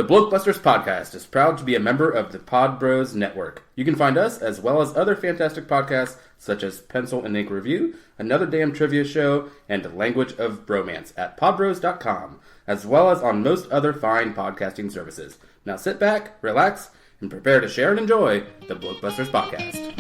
The BlokeBusters podcast is proud to be a member of the Pod Bros Network. You can find us, as well as other fantastic podcasts, such as Pencil and Ink Review, Another Damn Trivia Show, and Language of Bromance at podbros.com, as well as on most other fine podcasting services. Now sit back, relax, and prepare to share and enjoy the BlokeBusters podcast.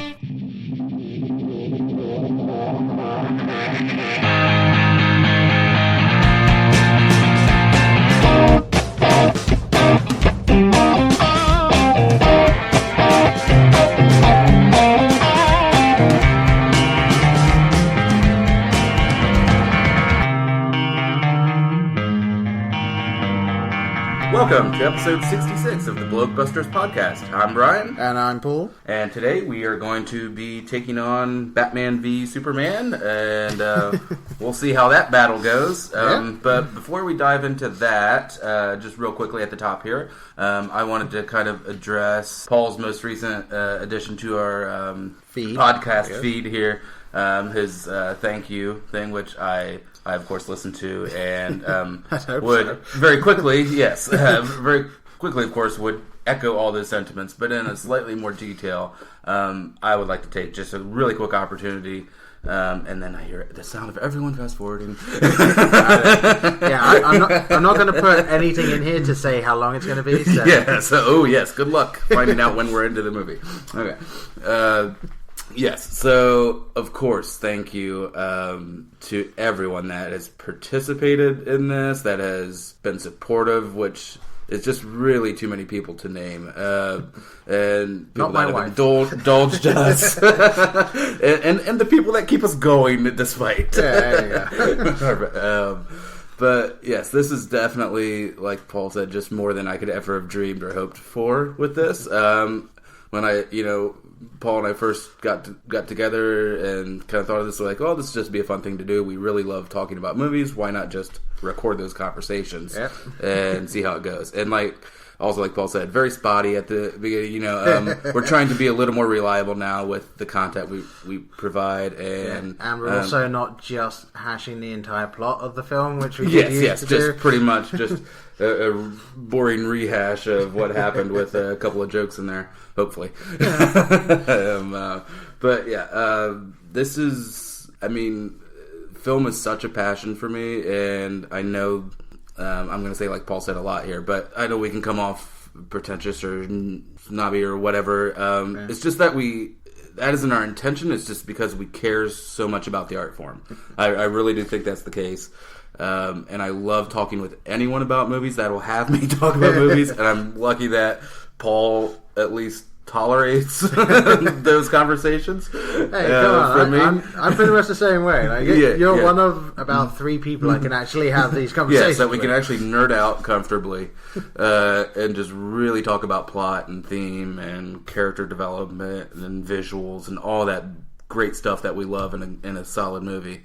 Welcome to episode 66 of the BlokeBusters podcast. I'm Brian. And I'm Paul. And today we are going to be taking on Batman v Superman, and we'll see how that battle goes. But before we dive into that, just real quickly at the top here, I wanted to kind of address Paul's most recent addition to our podcast feed here, his thank you thing, which I of course listened to, and very quickly, of course, would echo all those sentiments, but in a slightly more detail. I would like to take just a really quick opportunity, and then I hear the sound of everyone fast forwarding. I'm not going to put anything in here to say how long it's going to be. So. Good luck finding out when we're into the movie. Okay. Yes, so, of course, thank you to everyone that has participated in this, that has been supportive, which is just really too many people to name. And people that have indulged us. and the people that keep us going despite. But, yes, this is definitely, like Paul said, just more than I could ever have dreamed or hoped for with this. When Paul and I first got together and kind of thought of this, like, this would just be a fun thing to do. We really love talking about movies. Why not just record those conversations and see how it goes? And like Paul said, very spotty at the beginning. We're trying to be a little more reliable now with the content we provide, and we're also not just hashing the entire plot of the film, which we used to do. Pretty much just a boring rehash of what happened with a couple of jokes in there, hopefully. This is, film is such a passion for me, and I know I'm going to say, like Paul said, a lot here, but I know we can come off pretentious or snobby or whatever. It's just that that isn't our intention. It's just because we care so much about the art form. I really do think that's the case. And I love talking with anyone about movies that will have me talk about movies, and I'm lucky that Paul at least tolerates those conversations. Hey, come on! I'm pretty much the same way. You're one of about 3 people I can actually have these conversations. So we can actually nerd out comfortably and just really talk about plot and theme and character development and visuals and all that great stuff that we love in a solid movie.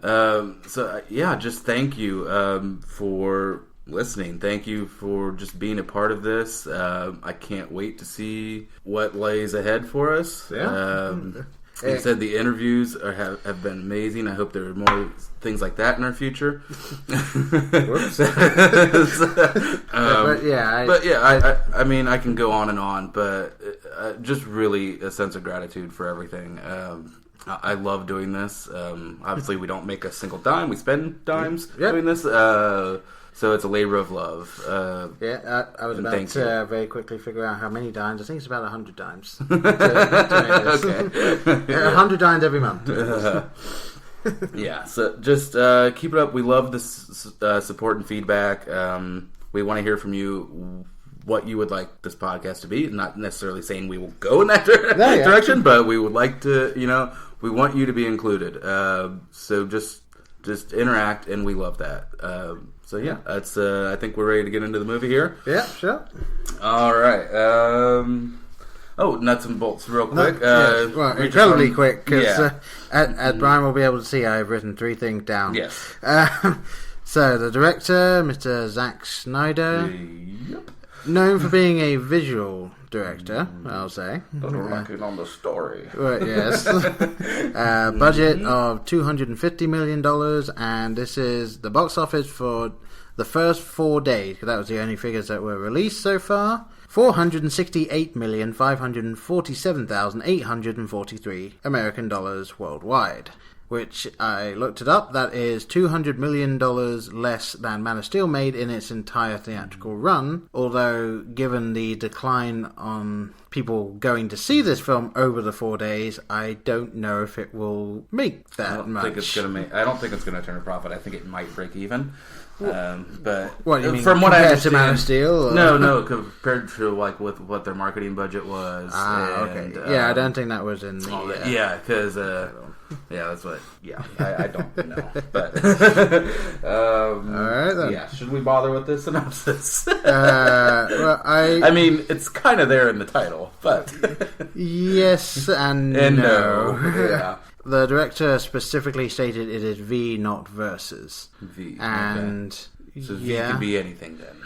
Just thank you for listening. Thank you for just being a part of this. I can't wait to see what lays ahead for us. Like I said, the interviews have been amazing. I hope there are more things like that in our future. I can go on and on, but just really a sense of gratitude for everything. I love doing this. Obviously, we don't make a single dime. We spend dimes doing this. So it's a labor of love. I was about to very quickly figure out how many dimes. I think it's about 100 dimes. To make this. 100 dimes every month. So just keep it up. We love this support and feedback. We want to hear from you what you would like this podcast to be. Not necessarily saying we will go in that direction, but we would like to, we want you to be included. So just interact, and we love that. That's. I think we're ready to get into the movie here. Yeah, sure. All right. Nuts and bolts, real quick. Incredibly quick, because as Brian will be able to see, I've written 3 things down. Yes. So the director, Mr. Zack Snyder, known for being a visual director, I'll say. Working on the story. Right, yes. Budget of $250 million, and this is the box office for the first 4 days, because that was the only figures that were released so far, 468,547,843 American dollars worldwide. Which, I looked it up, that is $200 million less than Man of Steel made in its entire theatrical run, although given the decline on people going to see this film over the 4 days, I don't know if it will make that much. I don't think it's going to turn a profit. I think it might break even. But what you mean, from what I understand, to Man of Steel? Or? No, compared to like with what their marketing budget was. Okay. Yeah, I don't think that was in the. Because that's what. Yeah, I don't know, but all right then. Yeah, should we bother with this synopsis? Well, I mean, it's kind of there in the title, but yes and no. Yeah. The director specifically stated it is V, not versus. V. And okay. So V could be anything then.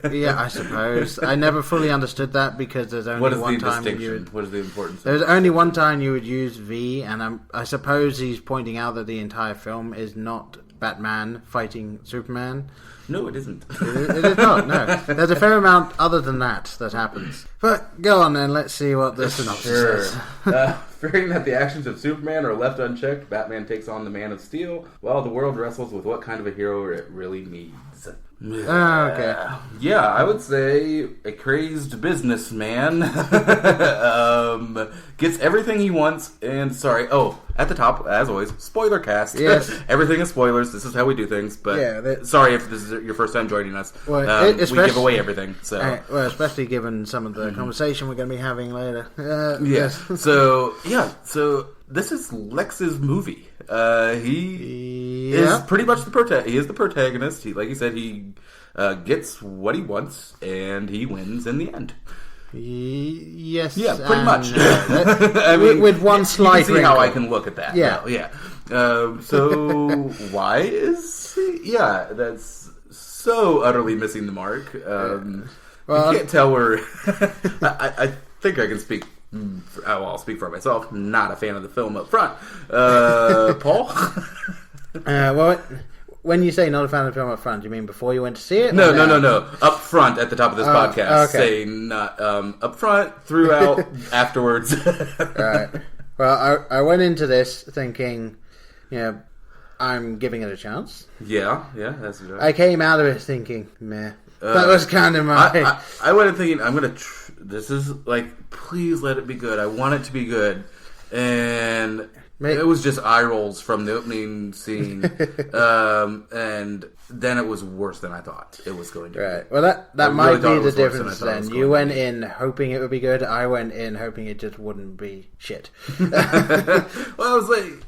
Yeah, I suppose. I never fully understood that because there's only one time What is the importance? There's only one time you would use V, and I suppose he's pointing out that the entire film is not Batman fighting Superman. No, it isn't. It is not, no. There's a fair amount other than that happens. But go on then, let's see what this synopsis says. Fearing that the actions of Superman are left unchecked, Batman takes on the Man of Steel while the world wrestles with what kind of a hero it really needs. Okay. Yeah, I would say a crazed businessman gets everything he wants and at the top, as always, spoiler cast. Yes. Everything is spoilers. This is how we do things, but sorry if this is your first time joining us. Well, we give away everything. So especially given some of the conversation we're going to be having later. Yes. So this is Lex's movie. He is pretty much he is the protagonist. Like you said, he gets what he wants and he wins in the end. Yes. Yeah, pretty much. I mean, with one slight you can see how I can look at that. Yeah. Yeah. So why is he? Yeah, that's so utterly missing the mark. I can't tell where. I think I can speak. I'll speak for myself. Not a fan of the film up front. Paul? Well, when you say not a fan of the film up front, do you mean before you went to see it? No. Up front at the top of this podcast. Okay. Say not up front, throughout, afterwards. Right. Well, I went into this thinking, I'm giving it a chance. Yeah, that's right. I came out of it thinking, meh. That was kind of my... I went in thinking, I'm going to... this is, please let it be good. I want it to be good. And it was just eye rolls from the opening scene. And then it was worse than I thought it was going to be. Right. Well, that might be the difference then. You went in hoping it would be good. I went in hoping it just wouldn't be shit. Well, I was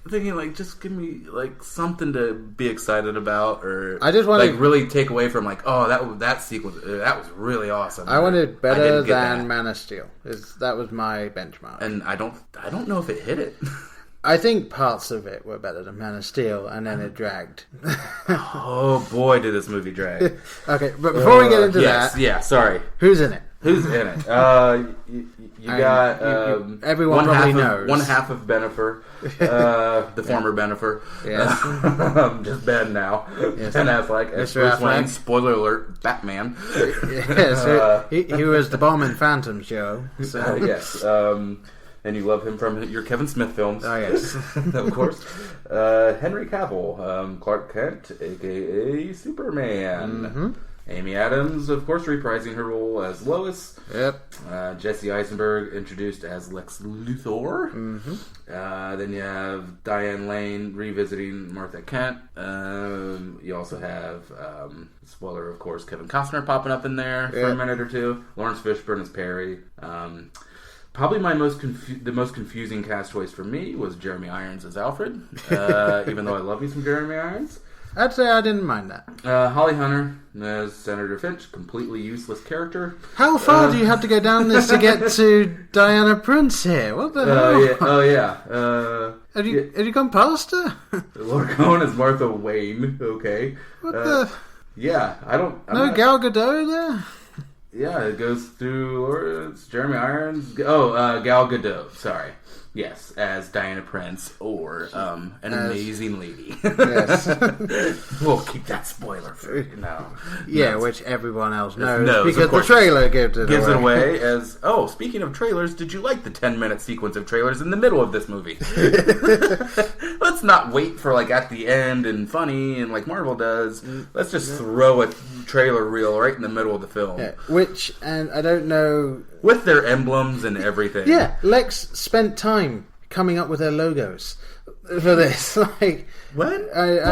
thinking, just give me something to be excited about, or I just wanted really take away from that sequence. That was really awesome. I wanted better than Man of Steel. That was my benchmark, and I don't know if it hit it. I think parts of it were better than Man of Steel, and then it dragged. Oh boy, did this movie drag! Okay, but before we get into that, sorry, who's in it? Who's in it? You got everyone probably knows. One half of Benifer, the former Benifer. Yes. Just Ben now. Yes. Ben Affleck as Bruce Wayne. Spoiler alert: Batman. Yes, he was the bomb in Phantom show. So. Yes. And you love him from your Kevin Smith films. Oh, yes. Of course. Henry Cavill, Clark Kent, a.k.a. Superman. Mm-hmm. Amy Adams, of course, reprising her role as Lois. Yep. Jesse Eisenberg, introduced as Lex Luthor. Mm-hmm. Then you have Diane Lane revisiting Martha Kent. You also have, spoiler, of course, Kevin Costner popping up in there for a minute or two. Lawrence Fishburne as Perry. Probably the most confusing cast choice for me was Jeremy Irons as Alfred, even though I love me some Jeremy Irons. I'd say I didn't mind that. Holly Hunter as Senator Finch, completely useless character. How far do you have to go down this to get to Diana Prince here? What the hell? Yeah. Oh yeah. Have you gone past her? Laura Cohen as Martha Wayne. Okay. What the? Yeah, I'm Gal Gadot there? Yeah, it goes through it's Jeremy Irons. Gal Gadot. Sorry. Yes, as Diana Prince or an amazing lady. Yes. We'll keep that spoiler for now. Yeah, which everyone else knows because the trailer gives it away. As speaking of trailers, did you like the 10-minute sequence of trailers in the middle of this movie? Let's not wait for at the end and funny and like Marvel does. Let's just throw a trailer reel right in the middle of the film. Yeah, and I don't know, with their emblems and everything. Yeah, Lex spent time coming up with their logos for this. What? Why?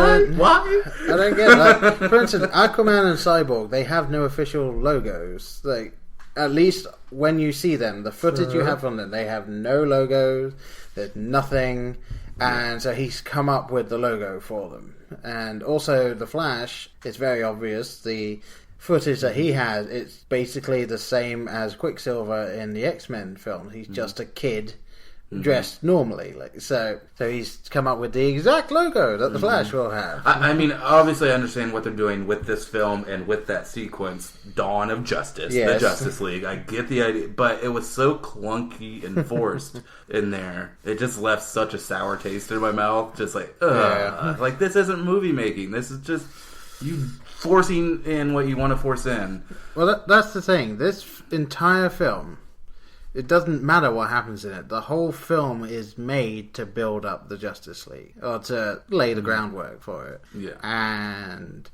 I don't get that. For instance, Aquaman and Cyborg, they have no official logos. At least when you see them, the footage you have from them, they have no logos. There's nothing. And so he's come up with the logo for them. And also the Flash, it's very obvious. The footage that he has, it's basically the same as Quicksilver in the X-Men film. He's just a kid dressed normally. So he's come up with the exact logo that the Flash will have. I mean, obviously I understand what they're doing with this film and with that sequence, Dawn of Justice, the Justice League. I get the idea, but it was so clunky and forced in there. It just left such a sour taste in my mouth. Just this isn't movie making. This is just you forcing in what you want to force in. Well, that's the thing. This entire film, it doesn't matter what happens in it. The whole film is made to build up the Justice League, or to lay the groundwork for it. Yeah. And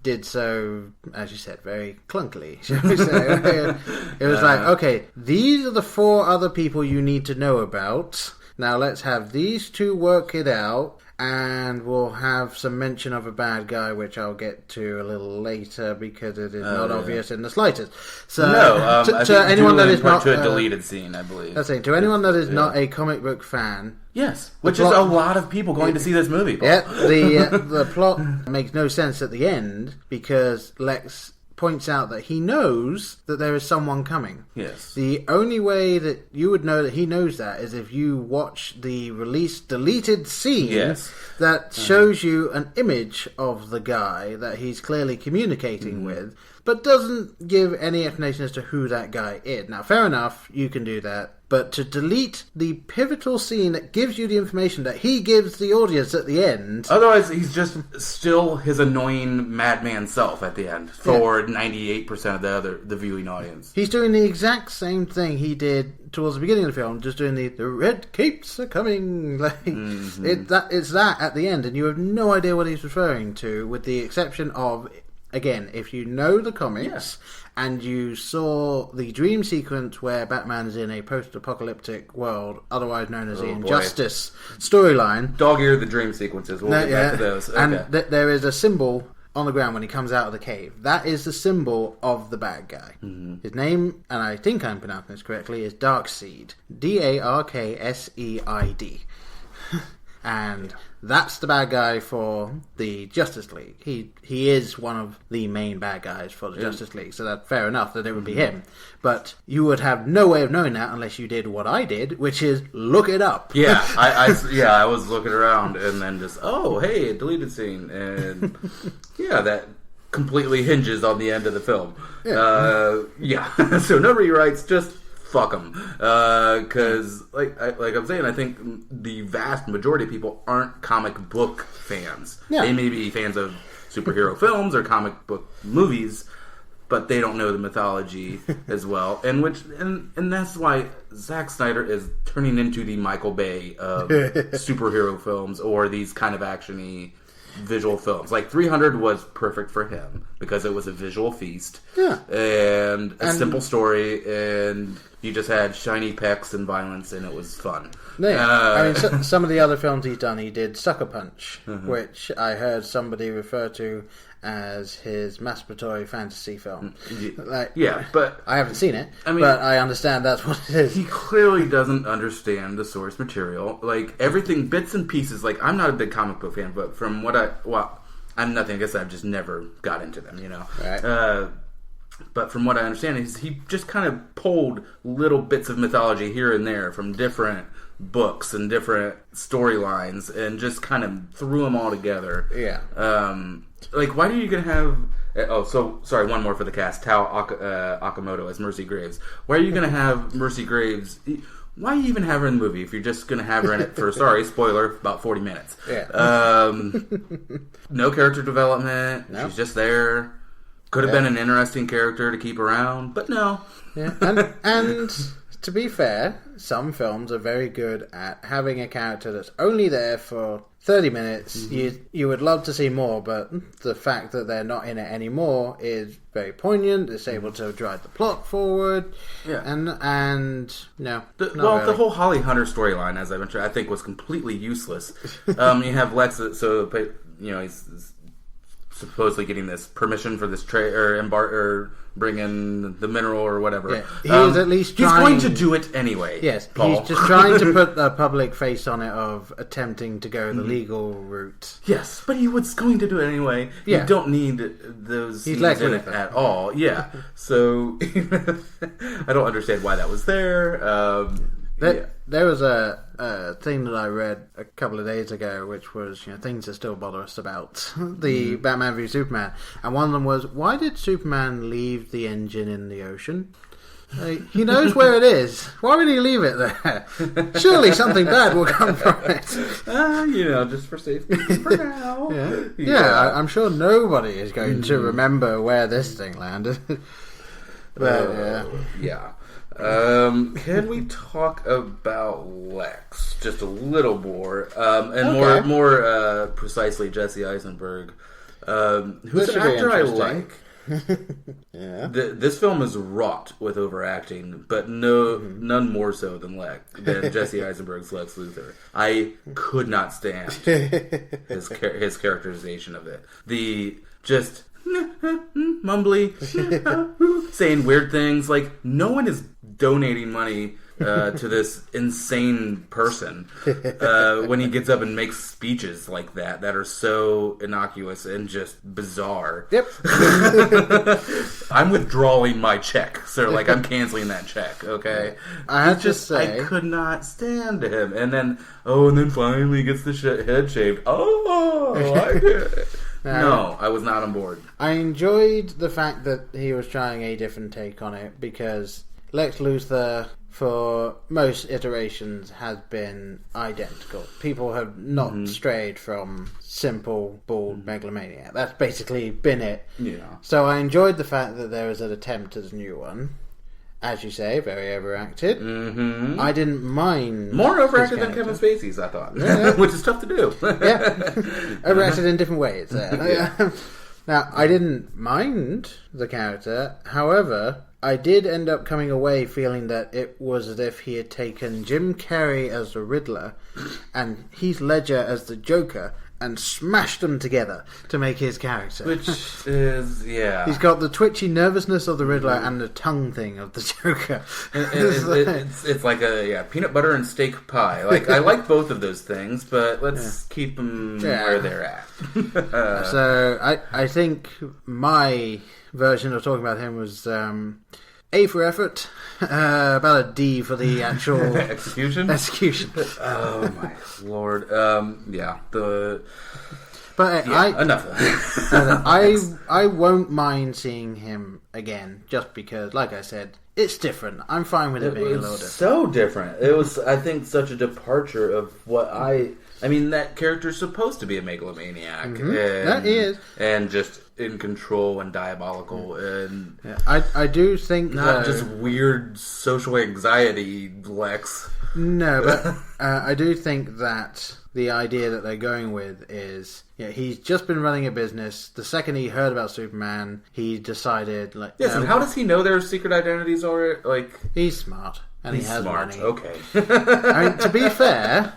did so, as you said, very clunkily, shall we say. It was okay, these are the 4 other people you need to know about. Now let's have these 2 work it out. And we'll have some mention of a bad guy, which I'll get to a little later because it is not obvious in the slightest. So, to anyone that is not to a deleted scene, I believe. That's it. To anyone that is not a comic book fan, yes, which is a lot of people going to see this movie. Paul. Yeah, the plot makes no sense at the end because Lex points out that he knows that there is someone coming. Yes. The only way that you would know that he knows that is if you watch the released deleted scene that shows you an image of the guy that he's clearly communicating with, but doesn't give any explanation as to who that guy is. Now, fair enough, you can do that. But to delete the pivotal scene that gives you the information that he gives the audience at the end... Otherwise, he's just still his annoying madman self at the end for 98% of the viewing audience. He's doing the exact same thing he did towards the beginning of the film, just doing the red capes are coming. It's that at the end, and you have no idea what he's referring to, with the exception of... Again, if you know the comics and you saw the dream sequence where Batman is in a post-apocalyptic world, otherwise known as the Injustice storyline... Dog-ear the dream sequences. We'll get back to those. Okay. And there is a symbol on the ground when he comes out of the cave. That is the symbol of the bad guy. His name, and I think I'm pronouncing this correctly, is Darkseid. Darkseid. And that's the bad guy for the Justice League. He is one of the main bad guys for the Justice League, so that's fair enough that it would be him. But you would have no way of knowing that unless you did what I did, which is look it up. Yeah, I was looking around and then just, hey, a deleted scene. And that completely hinges on the end of the film. Yeah. So no rewrites, just... fuck them, because like I'm saying, I think the vast majority of people aren't comic book fans. They may be fans of superhero films or comic book movies, but they don't know the mythology as well. And that's why Zack Snyder is turning into the Michael Bay of superhero films or these kind of action-y visual films. Like 300 was perfect for him because it was a visual feast and a simple story, and you just had shiny pecs and violence, and it was fun. I mean, some of the other films he's done, he did Sucker Punch, which I heard somebody refer to as his masturbatory fantasy film. But I haven't seen it, but I understand that's what it is. He clearly doesn't understand the source material. Like, everything, bits and pieces. Like, I'm not a big comic book fan, but from what I'm nothing. I guess I've just never got into them, Right. But from what I understand, he just kind of pulled little bits of mythology here and there from different books and different storylines and just kind of threw them all together. Yeah. Like, why are you going to have Sorry, one more for the cast. Tao Okamoto as Mercy Graves. Why are you going to have Mercy Graves? Why even have her in the movie if you're just going to have her in it for, sorry, spoiler, about 40 minutes? Yeah. No character development. No. She's just there. Could have been an interesting character to keep around, but no. Yeah. And to be fair, some films are very good at having a character that's only there for 30 minutes. Mm-hmm. You would love to see more, but the fact that they're not in it anymore is very poignant. It's able to drive the plot forward. Yeah. And no. The whole Holly Hunter storyline, as I mentioned, I think was completely useless. You have Lex, he's supposedly getting this permission for this trade or bring in the mineral or whatever. Yeah, he is at least trying. He's going to do it anyway. Yes, Paul. He's just trying to put a public face on it of attempting to go the legal route. Yes, but he was going to do it anyway. Yeah. You don't need those scenes in it at all. Yeah, so I don't understand why that was there. There was a thing that I read a couple of days ago, which was things that still bother us about the Batman v Superman, and one of them was, why did Superman leave the engine in the ocean? He knows where it is. Why would he leave it there? Surely something bad will come from it. Just for safety for now. Yeah, I'm sure nobody is going to remember where this thing landed. But yeah. Can we talk about Lex just a little more, and more precisely Jesse Eisenberg, who's an actor I like. Yeah. This film is wrought with overacting, but none more so than Jesse Eisenberg's Lex Luthor. I could not stand his characterization of it. The just mumbly saying weird things, like no one is donating money to this insane person when he gets up and makes speeches like that are so innocuous and just bizarre. Yep. I'm withdrawing my check, so I'm canceling that check. Okay, I have to say, I could not stand him, and then finally he gets the head shaved. I get it. No, I was not on board. I enjoyed the fact that he was trying a different take on it, because Lex Luthor, for most iterations, has been identical. People have not strayed from simple, bald megalomaniac. That's basically been it. Yeah. So I enjoyed the fact that there was an attempt at a new one. As you say, very overacted. Mm-hmm. I didn't mind. More overacted than Kevin Spacey's, I thought. Yeah. Which is tough to do. Yeah. Overacted in different ways. Now, I didn't mind the character. However, I did end up coming away feeling that it was as if he had taken Jim Carrey as the Riddler and Heath Ledger as the Joker and smashed them together to make his character. Which is, yeah. He's got the twitchy nervousness of the Riddler and the tongue thing of the Joker. It's like a peanut butter and steak pie. I like both of those things, but let's keep them where they're at. So I think my version of talking about him was A for effort, about a D for the actual execution. Oh my lord! But enough. I won't mind seeing him again, just because, like I said, it's different. I'm fine with it being a little different. So different. It was, I think, such a departure of what I mean, that character's supposed to be a megalomaniac. Mm-hmm. That he is. And just in control and diabolical. And I do think not just weird social anxiety, Lex. No, but I do think that the idea that they're going with is, he's just been running a business. The second he heard about Superman, he decided, yes, and how does he know their secret identities are, He's smart. And he's smart. Money. Okay. I mean, to be fair,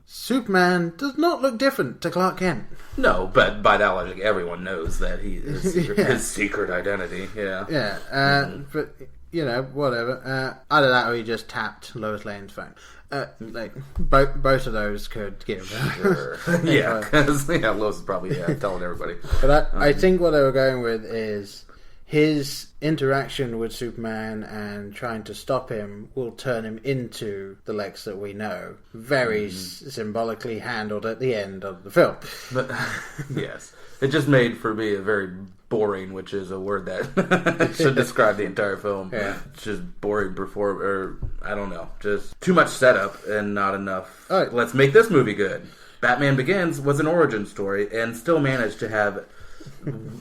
Superman does not look different to Clark Kent. No, but by that logic, everyone knows that he is his secret identity. Yeah. Yeah. But whatever. Either that, or he just tapped Lois Lane's phone. Both of those could give. Sure. Yeah, because Lois is probably telling everybody. But I think what they were going with is his interaction with Superman and trying to stop him will turn him into the Lex that we know. Very symbolically handled at the end of the film. But yes, it just made for me a very boring, which is a word that should describe the entire film. Yeah. It's just boring I don't know, just too much setup and not enough. Oh. Let's make this movie good. Batman Begins was an origin story and still managed to have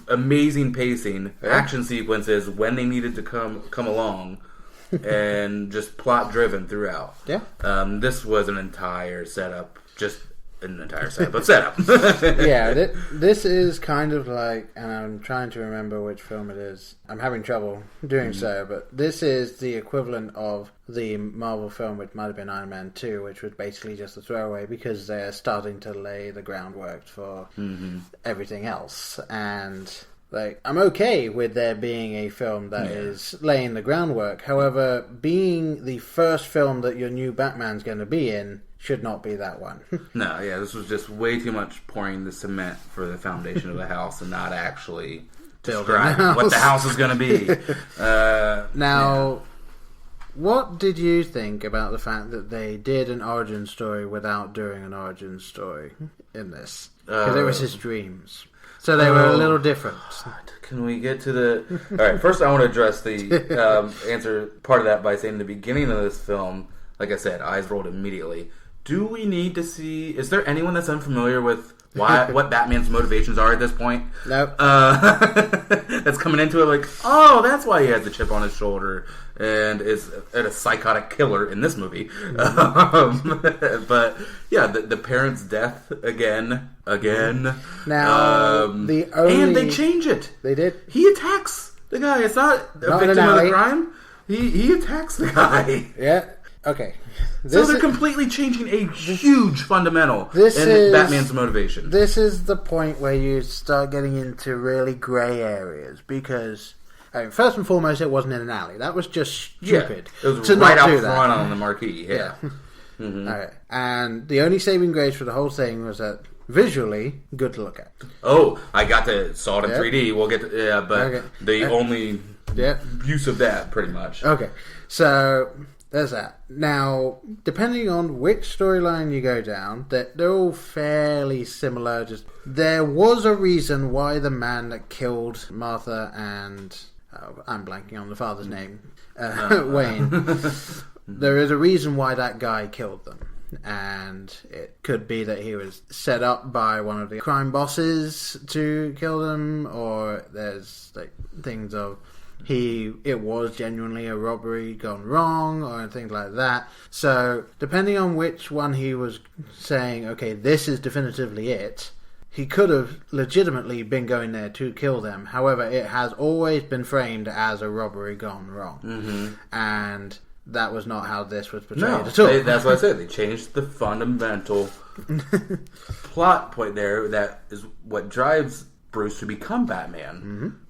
amazing pacing, action sequences when they needed to come along, and just plot driven throughout. Yeah. This was an entire setup, but setup. Yeah, this is kind of like, and I'm trying to remember which film it is. I'm having trouble doing so, but this is the equivalent of the Marvel film, which might have been Iron Man 2, which was basically just a throwaway because they're starting to lay the groundwork for everything else. And like, I'm okay with there being a film that is laying the groundwork. However, being the first film that your new Batman's going to be in should not be that one. No, yeah, this was just way too much pouring the cement for the foundation of the house and not actually describing what the house is going to be. What did you think about the fact that they did an origin story without doing an origin story in this? Because it was his dreams. So they were a little different. Can we get to the... All right, first I want to address the answer part of that by saying in the beginning of this film, like I said, eyes rolled immediately. Do we need to see... Is there anyone that's unfamiliar with what Batman's motivations are at this point? Nope. That's coming into it like, oh, that's why he has the chip on his shoulder and is a psychotic killer in this movie. But yeah, the parents' death again. Now, and they change it. They did. He attacks the guy. It's not a victim of the crime. He attacks the guy. Yeah. Okay. So they're completely changing a huge fundamental in Batman's motivation. This is the point where you start getting into really grey areas because, first and foremost, it wasn't in an alley. That was just stupid. Yeah, it was right out front on the marquee. Yeah. Mm-hmm. All right. And the only saving grace for the whole thing was that visually good to look at. Oh, I saw it in 3D. We'll get to, the only use of that, pretty much. Okay. So there's that. Now, depending on which storyline you go down, they're all fairly similar. Just there was a reason why the man that killed Martha and I'm blanking on the father's name, Wayne. There is a reason why that guy killed them. And it could be that he was set up by one of the crime bosses to kill them, or there's like things of it was genuinely a robbery gone wrong, or things like that. So depending on which one he was saying, okay, this is definitively it, he could have legitimately been going there to kill them. However, it has always been framed as a robbery gone wrong. And that was not how this was portrayed at all. That's what I said. They changed the fundamental plot point there. That is what drives Bruce to become Batman.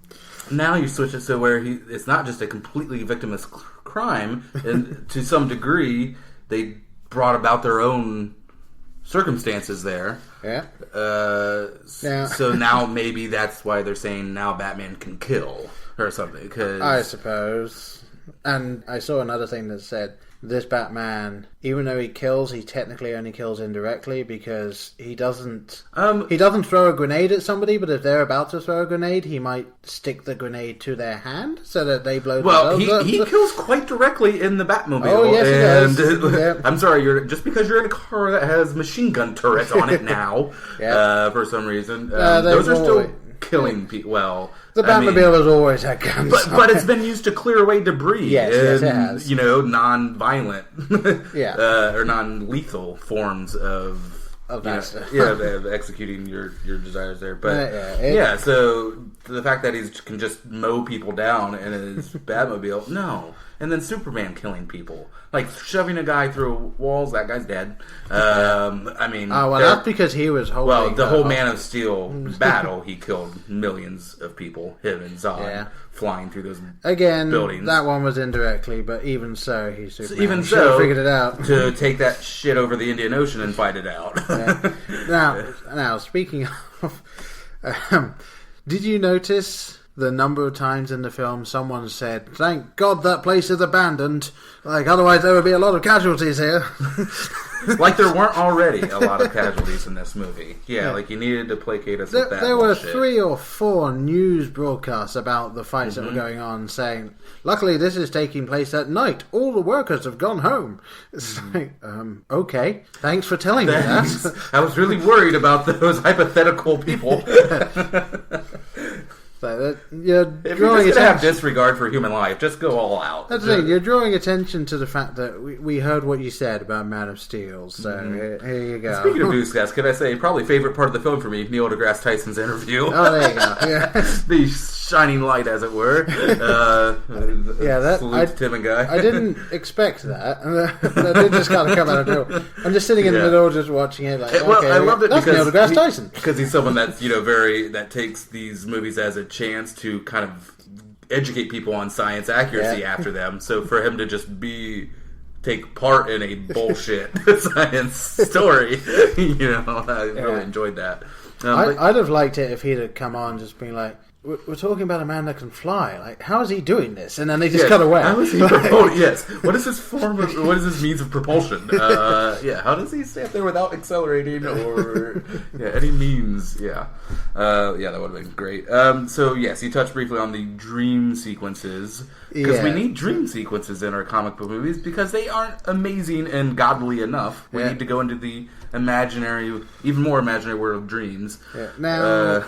Now you switch it so where it's not just a completely victimless crime, and to some degree they brought about their own circumstances there. Yeah. So now maybe that's why they're saying now Batman can kill or something. I suppose. And I saw another thing that said this Batman, even though he kills, he technically only kills indirectly because he doesn't throw a grenade at somebody, but if they're about to throw a grenade, he might stick the grenade to their hand so that they blow themselves up. He kills quite directly in the Batmobile. Oh, yes, he does. Yeah. I'm sorry, just because you're in a car that has machine gun turrets on it now, for some reason, those are still killing people. Well, the Batmobile has always had guns, but it's been used to clear away debris. Yes, it has. Non-violent, or non-lethal forms of executing your desires there. But so the fact that he can just mow people down in his Batmobile, no. And then Superman killing people, like shoving a guy through walls. That guy's dead. That's because he was holding. Well, the whole Man of Steel battle, he killed millions of people. Him and Zod flying through those buildings. That one was indirectly, but even so, he's Superman. Even so, figured it out to take that shit over the Indian Ocean and fight it out. Now, speaking of, did you notice the number of times in the film someone said, "Thank God that place is abandoned. Like, otherwise there would be a lot of casualties here." Like there weren't already a lot of casualties in this movie. Yeah, like you needed to placate us with that There were bullshit. 3 or 4 news broadcasts about the fights that were going on saying, "Luckily this is taking place at night. All the workers have gone home." It's like, okay, thanks for telling me that. I was really worried about those hypothetical people. So you're If you're drawing just gonna have attention. disregard for human life, just go all out. That's the thing. You're drawing attention to the fact that we heard what you said about Man of Steel. So here you go. Speaking of newscasts, can I say probably favorite part of the film for me, Neil deGrasse Tyson's interview. Oh, there you go. Yeah. The shining light, as it were. Yeah, salute to Tim and Guy. I didn't expect that. That did just kind of come out of nowhere. I'm just sitting in the middle, just watching it. Like, Well, okay, I loved it that's because Neil deGrasse Tyson. Because he's someone that's that takes these movies as a chance to kind of educate people on science accuracy after them. So for him to just take part in a bullshit science story, I really enjoyed that. I'd have liked it if he'd have come on just being like, "We're talking about a man that can fly. Like, how is he doing this?" And then they just cut away. How is he propulsion? Yes. What is his what is his means of propulsion? How does he stay up there without accelerating or any means? Yeah. That would have been great. So yes, you touched briefly on the dream sequences because we need dream sequences in our comic book movies because they aren't amazing and godly enough. We need to go into the even more imaginary world of dreams. Yeah. Now.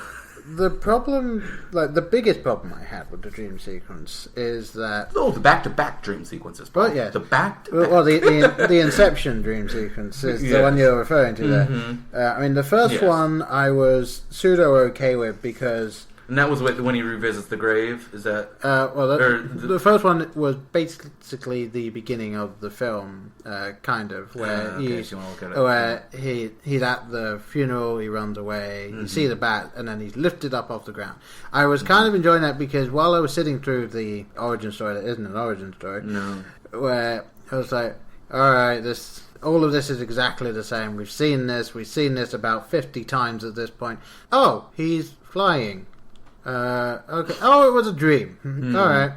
The problem, the biggest problem I had with the dream sequence is that... Oh, the back-to-back dream sequences. Well, yeah. The back-to-back. Well, the Inception dream sequence is the one you're referring to there. I mean, the first one I was pseudo-okay with because... And that was when he revisits the grave? Is that... the first one was basically the beginning of the film, kind of, where he's at the funeral, he runs away, you see the bat, and then he's lifted up off the ground. I was kind of enjoying that because while I was sitting through the origin story that isn't an origin story, where I was like, alright, all of this is exactly the same. We've seen this about 50 times at this point. Oh, he's flying. Okay. Oh, it was a dream. Alright.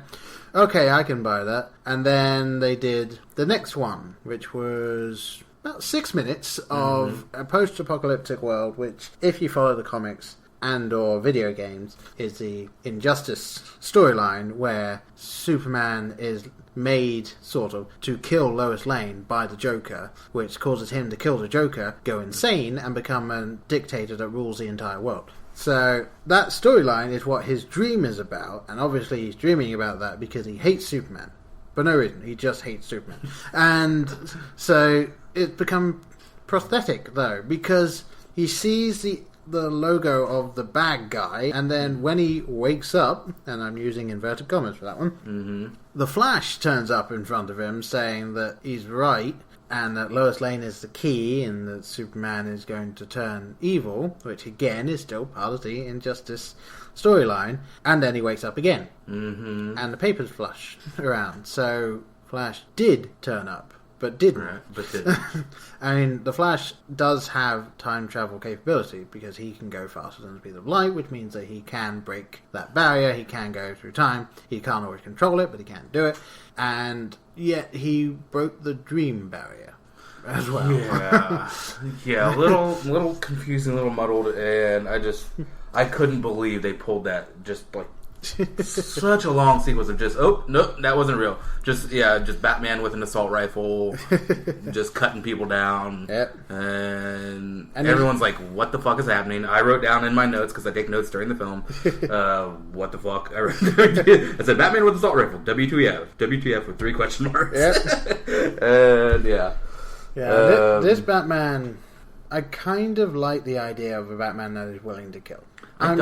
Okay, I can buy that. And then they did the next one, which was about 6 minutes of a post-apocalyptic world, which, if you follow the comics and or video games, is the Injustice storyline where Superman is made, sort of, to kill Lois Lane by the Joker, which causes him to kill the Joker, go insane, and become a dictator that rules the entire world. So that storyline is what his dream is about, and obviously he's dreaming about that because he hates Superman. For no reason, he just hates Superman. And so it's become prosthetic, though, because he sees the logo of the bad guy, and then when he wakes up, and I'm using inverted commas for that one, the Flash turns up in front of him saying that he's right, and that Lois Lane is the key, and that Superman is going to turn evil, which again is still part of the Injustice storyline. And then he wakes up again, and the papers flush around. So Flash did turn up, but didn't. Right, but didn't. I mean, the Flash does have time travel capability because he can go faster than the speed of light, which means that he can break that barrier. He can go through time. He can't always control it, but he can do it. And yet he broke the dream barrier as well. Yeah, a little confusing, a little muddled, and I couldn't believe they pulled that. Just like such a long sequence of just nope, that wasn't real. Just Batman with an assault rifle, just cutting people down, and everyone's like, "What the fuck is happening?" I wrote down in my notes because I take notes during the film. What the fuck? I said, "Batman with assault rifle." WTF? WTF with 3 question marks. And this Batman, I kind of like the idea of a Batman that is willing to kill. I'm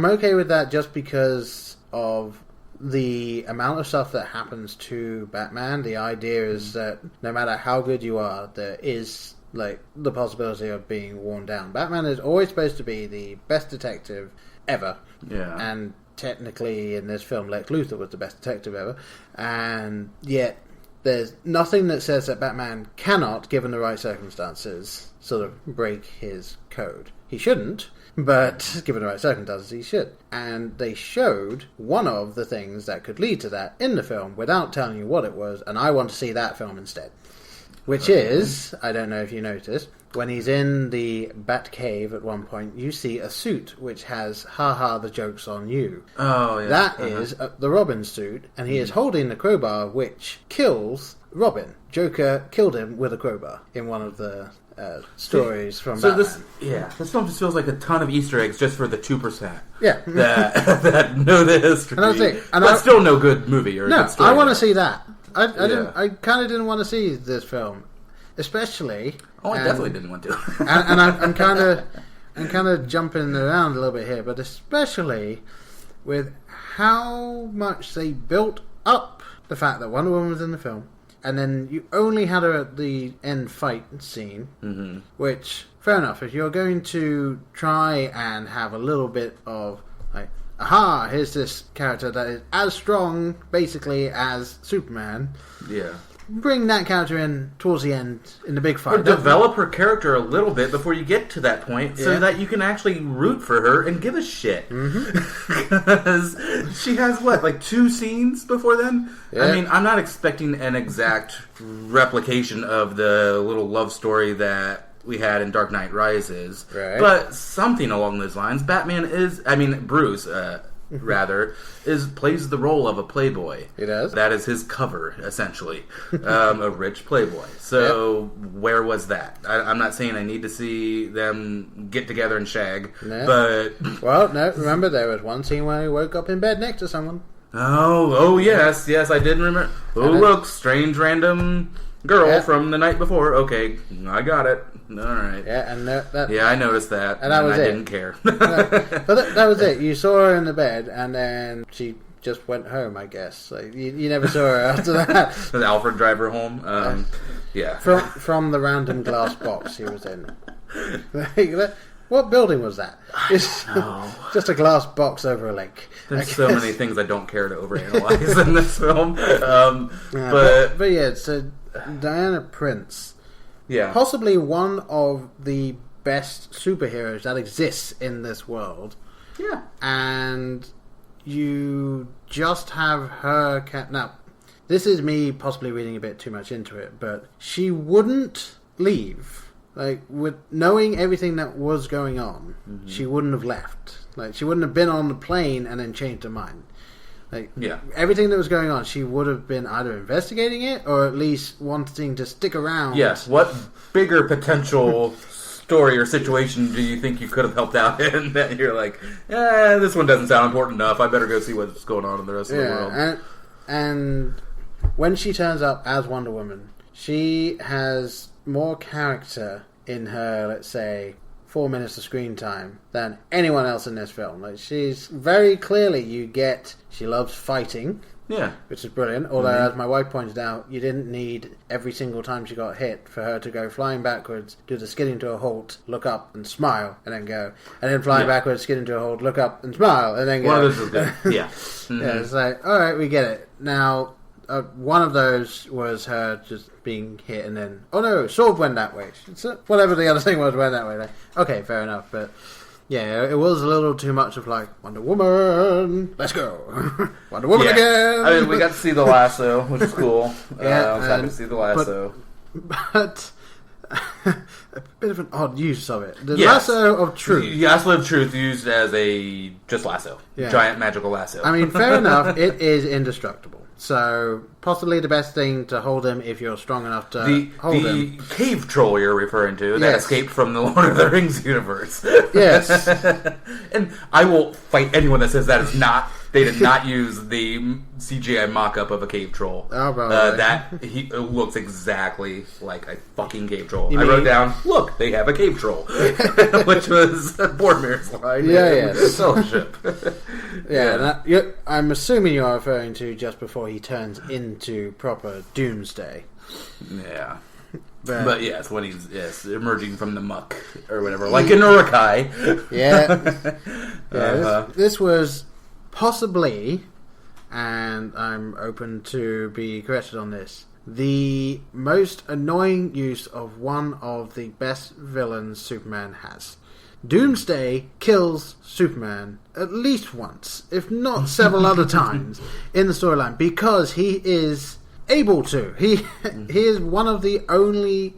okay with that just because of the amount of stuff that happens to Batman. The idea is that no matter how good you are, there is the possibility of being worn down. Batman is always supposed to be the best detective ever. Yeah. And technically in this film Lex Luthor was the best detective ever. And yet there's nothing that says that Batman cannot, given the right circumstances, sort of break his code. He shouldn't, But given the right circumstances, he should. And they showed one of the things that could lead to that in the film without telling you what it was, and I want to see that film instead. Which is, I don't know if you noticed, when he's in the Bat Cave at one point, you see a suit which has, haha, the joke's on you. Oh, yeah. That is the Robin suit, and he is holding the crowbar which kills Robin. Joker killed him with a crowbar in one of the stories from Batman. This film just feels like a ton of Easter eggs just for the 2%. Yeah. that know the history. And still no good movie or good story. I want to see that. I kind of didn't want to see this film, especially. Oh, I definitely didn't want to. and I'm kind of jumping around a little bit here, but especially with how much they built up the fact that Wonder Woman was in the film, and then you only had her at the end fight scene, which, fair enough, if you're going to try and have a little bit of, like, aha, here's this character that is as strong, basically, as Superman. Yeah. Bring that character in towards the end in the big fight. Or develop her character a little bit before you get to that point so that you can actually root for her and give a shit. Because she has, like 2 scenes before then? Yeah. I mean, I'm not expecting an exact replication of the little love story that we had in Dark Knight Rises. Right. But something along those lines. Bruce, plays the role of a playboy. He does. That is his cover, essentially. A rich playboy. So, where was that? I'm not saying I need to see them get together and shag, but... Well, no, remember there was one scene where he woke up in bed next to someone. Oh, yes, I did remember. Oh, look, strange random girl from the night before. Okay, I got it. All right. Yeah, and I noticed that, and I didn't care. But that was it. You saw her in the bed, and then she just went home, I guess. Like you never saw her after that. Did Alfred drive her home? From the random glass box he was in. What building was that? Just a glass box over a lake. There's so many things I don't care to overanalyze in this film. But yeah, so Diana Prince. Yeah. Possibly one of the best superheroes that exists in this world. Yeah. And you just have her... Now, this is me possibly reading a bit too much into it, but she wouldn't leave. Like, with knowing everything that was going on, she wouldn't have left. Like, she wouldn't have been on the plane and then changed her mind. Like, everything that was going on, she would have been either investigating it or at least wanting to stick around. Yes. What bigger potential story or situation do you think you could have helped out in that you're like, this one doesn't sound important enough. I better go see what's going on in the rest of the world. And when she turns up as Wonder Woman, she has more character in her, let's say, 4 minutes of screen time than anyone else in this film. Like, she's very clearly, she loves fighting, which is brilliant. Although, as my wife pointed out, you didn't need every single time she got hit for her to go flying backwards, do the skidding to a halt, look up and smile, and then go, and then flying backwards, skidding to a halt, look up and smile, and then go. One of those is good. Yeah. Yeah, it's like, all right, we get it. Now, one of those was her just being hit and then, oh no, sword went that way. Whatever the other thing was went that way. Like, okay, fair enough. But yeah, it was a little too much of like, Wonder Woman, let's go. Wonder Woman again. I mean, we got to see the lasso, which is cool. I was happy to see the lasso. But a bit of an odd use of it. The lasso of truth. The lasso of truth used as a just lasso. Giant magical lasso. I mean, fair enough, it is indestructible. So, possibly the best thing to hold him if you're strong enough to hold him. The cave troll you're referring to that escaped from the Lord of the Rings universe. Yes. And I will fight anyone that says that is not... They did not use the CGI mock-up of a cave troll. Oh, probably. It looks exactly like a fucking cave troll. I wrote down, look, they have a cave troll. Which was Boromir's line. Yeah. Fellowship. I'm assuming you're referring to just before he turns into proper Doomsday. Yeah. But yes, when he's emerging from the muck or whatever, like an Urukai. This was... possibly, and I'm open to be corrected on this, the most annoying use of one of the best villains Superman has. Doomsday kills Superman at least once, if not several other times, in the storyline, because he is able to. He is one of the only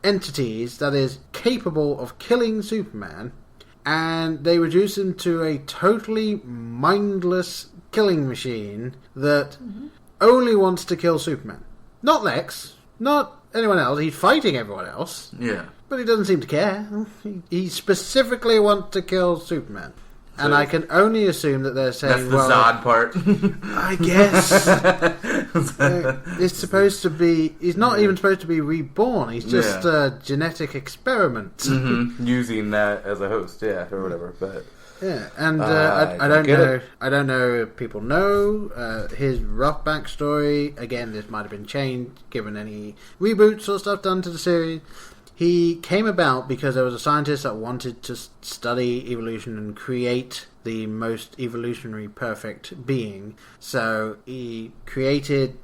entities that is capable of killing Superman, and they reduce him to a totally mindless killing machine that only wants to kill Superman. Not Lex, not anyone else. He's fighting everyone else. Yeah. But he doesn't seem to care. He specifically wants to kill Superman. So and I can only assume that they're saying, that's the Zod part. I guess. It's supposed to be... He's not even supposed to be reborn. He's just a genetic experiment. Using that as a host, or whatever. But yeah, and I don't know. I don't know if people know his rough backstory. Again, this might have been changed given any reboots or stuff done to the series. He came about because there was a scientist that wanted to study evolution and create the most evolutionary perfect being. So he created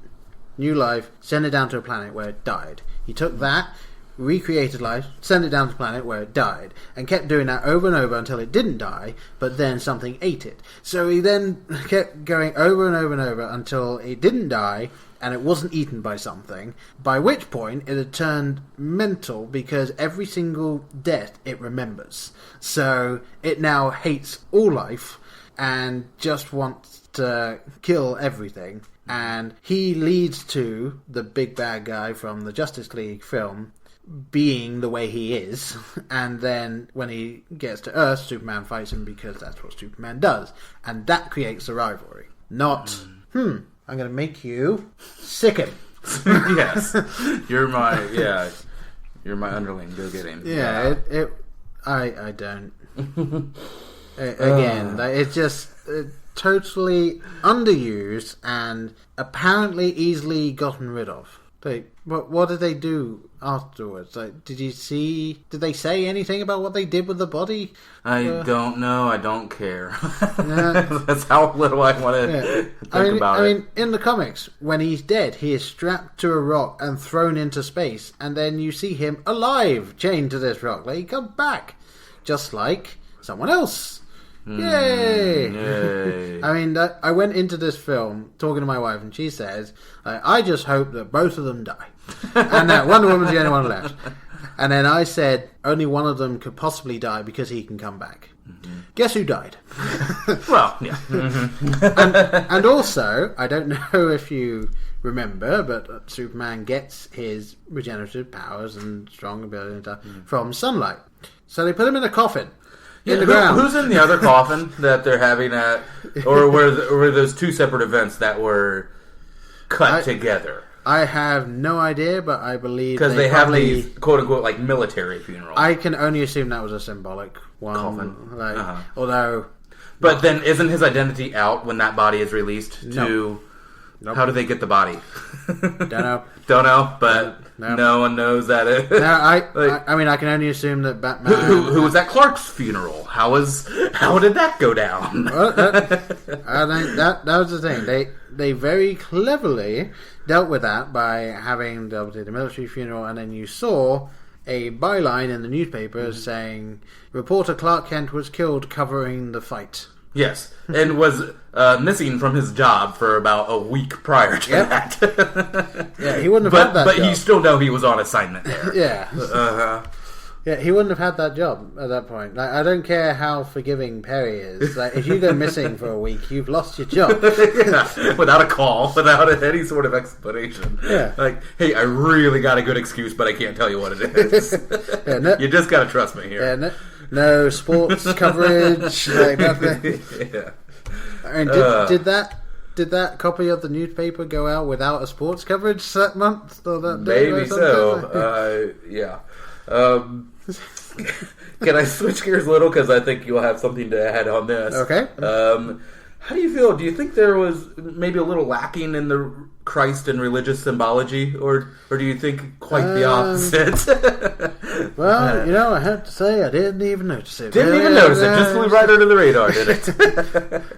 new life, sent it down to a planet where it died. He took that, recreated life, sent it down to a planet where it died, and kept doing that over and over until it didn't die, but then something ate it. So he then kept going over and over and over until it didn't die, and it wasn't eaten by something, by which point it had turned mental because every single death it remembers. So it now hates all life and just wants to kill everything. And he leads to the big bad guy from the Justice League film being the way he is, and then when he gets to Earth, Superman fights him because that's what Superman does, and that creates the rivalry. Not, I'm going to make you sicken. Yes, you're my underling. Go get him. Yeah, I don't. Again, it's just totally underused and apparently easily gotten rid of. What did they do afterwards? Did they say anything about what they did with the body? I don't know. I don't care. That's how little I want to think about it. I mean, in the comics, when he's dead, he is strapped to a rock and thrown into space, and then you see him alive, chained to this rock. He comes back, just like someone else. Yay! I mean, I went into this film talking to my wife, and she says, I just hope that both of them die. And that Wonder Woman's the only one left. And then I said, only one of them could possibly die because he can come back. Guess who died? Well, yeah. And also, I don't know if you remember, but Superman gets his regenerative powers and strong ability and stuff from sunlight. So they put him in a coffin. In the ground. Who's in the other coffin that they're having at, or were those two separate events that were cut together? I have no idea, but I believe because they have these quote unquote like military funerals. I can only assume that was a symbolic one. Coffin. Although, but then isn't his identity out when that body is released? Nope. How do they get the body? Don't know. Don't know, but no one knows that. I mean, I can only assume that Batman. Who was at Clark's funeral? How did that go down? Well, that was the thing. They very cleverly dealt with that by having the military funeral, and then you saw a byline in the newspaper saying, "Reporter Clark Kent was killed covering the fight." Yes, and was missing from his job for about a week prior to that. Yeah, he wouldn't have had that job. But you still know he was on assignment there. Yeah. Yeah, he wouldn't have had that job at that point. I don't care how forgiving Perry is. If you go missing for a week, you've lost your job. Without a call, without any sort of explanation. Yeah. Hey, I really got a good excuse, but I can't tell you what it is. You just got to trust me here. Yeah, no sports coverage, nothing. Yeah. I mean, did that copy of the newspaper go out without a sports coverage that month or that day? Maybe so. Yeah. Can I switch gears a little? Because I think you'll have something to add on this. Okay. How do you feel? Do you think there was maybe a little lacking in the Christ and religious symbology, or do you think quite the opposite? Well, I have to say I didn't even notice it. Didn't even notice it. Just flew right under the radar, did it?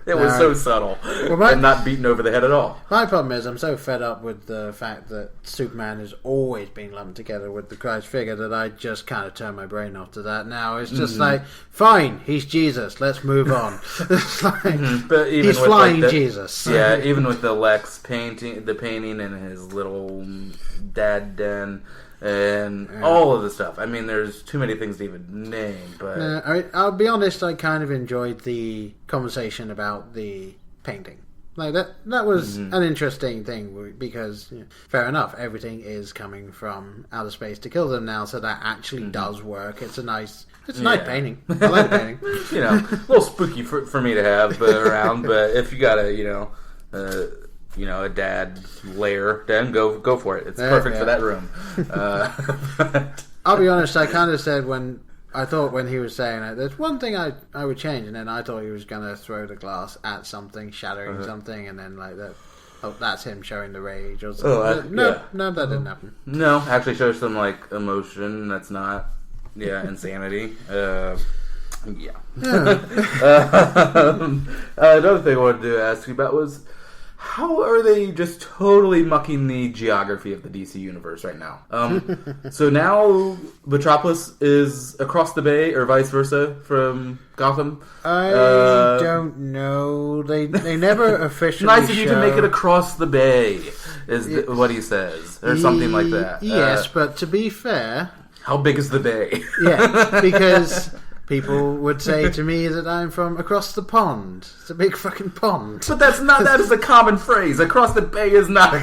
It was so subtle and not beaten over the head at all. My problem is I'm so fed up with the fact that Superman has always been lumped together with the Christ figure that I just kind of turn my brain off to that now. It's just like, fine, he's Jesus, let's move on. It's like, but even he's with flying Jesus. Yeah, even with the Lex painting in his little dad den and all of the stuff. I mean, there's too many things to even name. But I'll be honest, I kind of enjoyed the conversation about the painting. Like that was an interesting thing because fair enough, everything is coming from outer space to kill them now, so that actually does work. It's a nice painting. I like the painting. A little spooky for me to have around, but if you got a dad lair, then go for it. It's perfect for that room. I'll be honest, I kind of said when he was saying it, there's one thing I would change, and then I thought he was going to throw the glass at something, shattering something, and then like that. Oh, that's him showing the rage or something. No, that didn't happen. No, actually shows some like emotion. That's not, insanity. Another thing I wanted to ask you about was, how are they just totally mucking the geography of the DC universe right now? So now Metropolis is across the bay, or vice versa, from Gotham? I don't know. They never officially nice if you can make it across the bay, is what he says, or something like that. Yes, but to be fair... How big is the bay? Yeah, because... People would say to me that I'm from across the pond. It's a big fucking pond. But that is a common phrase. Across the bay is not